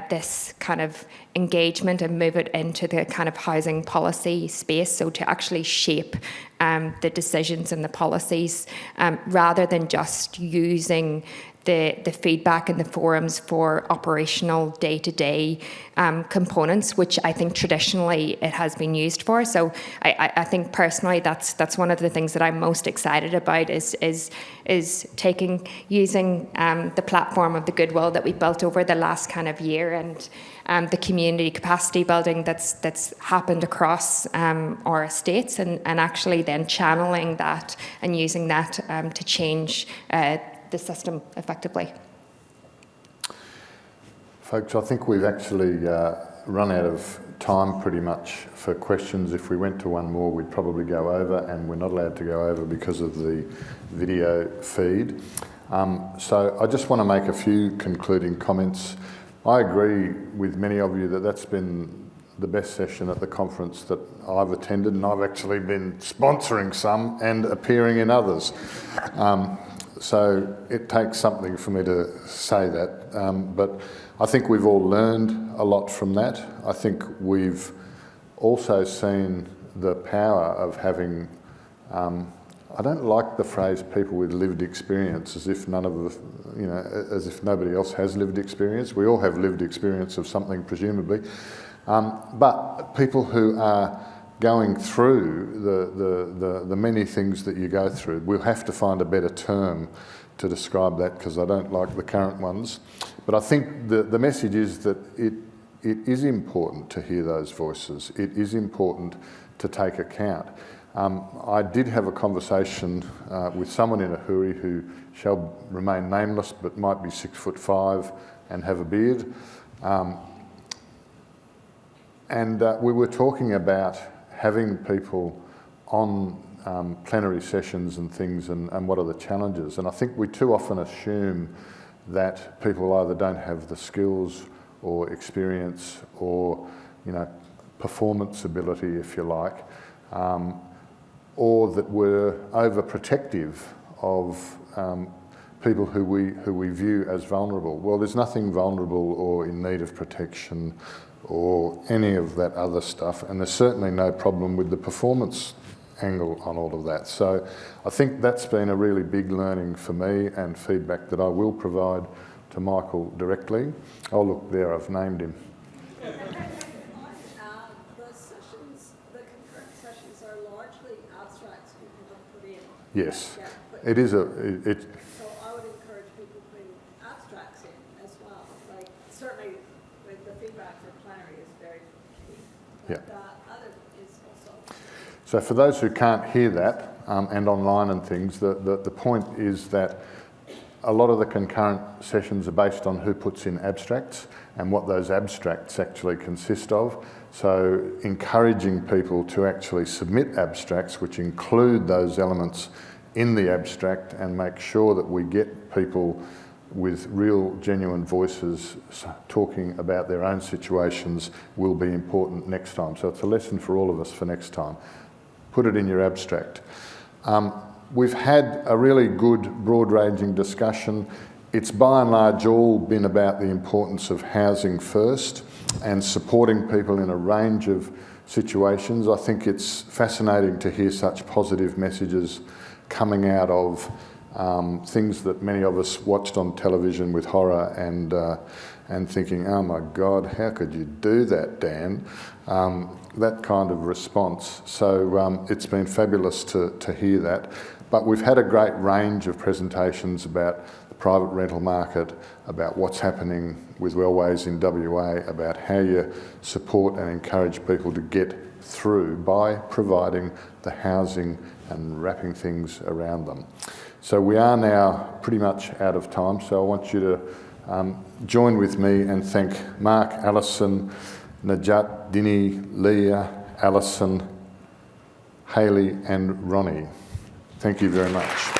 this kind of engagement and move it into the kind of housing policy space, so to actually shape the decisions and the policies rather than just using the feedback and the forums for operational day-to-day components, which I think traditionally it has been used for. So I think personally that's one of the things that I'm most excited about is using the platform of the goodwill that we built over the last kind of year and the community capacity building that's happened across our estates and actually then channeling that and using that to change the system effectively. Folks, I think we've actually run out of time pretty much for questions. If we went to one more, we'd probably go over, and we're not allowed to go over because of the video feed. So I just want to make a few concluding comments. I agree with many of you that that's been the best session at the conference that I've attended, and I've actually been sponsoring some and appearing in others. So it takes something for me to say that, but I think we've all learned a lot from that. I think we've also seen the power of having, I don't like the phrase people with lived experience, as if as if nobody else has lived experience. We all have lived experience of something, presumably, but people who are going through the many things that you go through. We'll have to find a better term to describe that because I don't like the current ones. But I think the message is that it is important to hear those voices. It is important to take account. I did have a conversation with someone in Ahuri who shall remain nameless but might be 6'5" and have a beard. And we were talking about having people on plenary sessions and things and what are the challenges. And I think we too often assume that people either don't have the skills or experience or, performance ability, if you like, or that we're overprotective of people who we view as vulnerable. Well, there's nothing vulnerable or in need of protection or any of that other stuff, and there's certainly no problem with the performance angle on all of that. So I think that's been a really big learning for me and feedback that I will provide to Michael directly. Oh look, there, I've named him. The sessions, the concurrent sessions are largely abstracts people have put in. Yes, it is So I would encourage people putting abstracts in as well. Like certainly with the feedback for plenary is very key. But other is also. So for those who can't hear that and online and things, the point is that a lot of the concurrent sessions are based on who puts in abstracts and what those abstracts actually consist of. So encouraging people to actually submit abstracts which include those elements in the abstract and make sure that we get people with real genuine voices talking about their own situations will be important next time. So it's a lesson for all of us for next time. Put it in your abstract. We've had a really good broad-ranging discussion. It's by and large all been about the importance of housing first and supporting people in a range of situations. I think it's fascinating to hear such positive messages coming out of things that many of us watched on television with horror and thinking, oh my God, how could you do that, Dan? That kind of response. So it's been fabulous to hear that. But we've had a great range of presentations about the private rental market, about what's happening with Wellways in WA, about how you support and encourage people to get through by providing the housing and wrapping things around them. So we are now pretty much out of time, so I want you to join with me and thank Mark, Alison, Najat, Dini, Leah, Alison, Hayley and Roni. Thank you very much.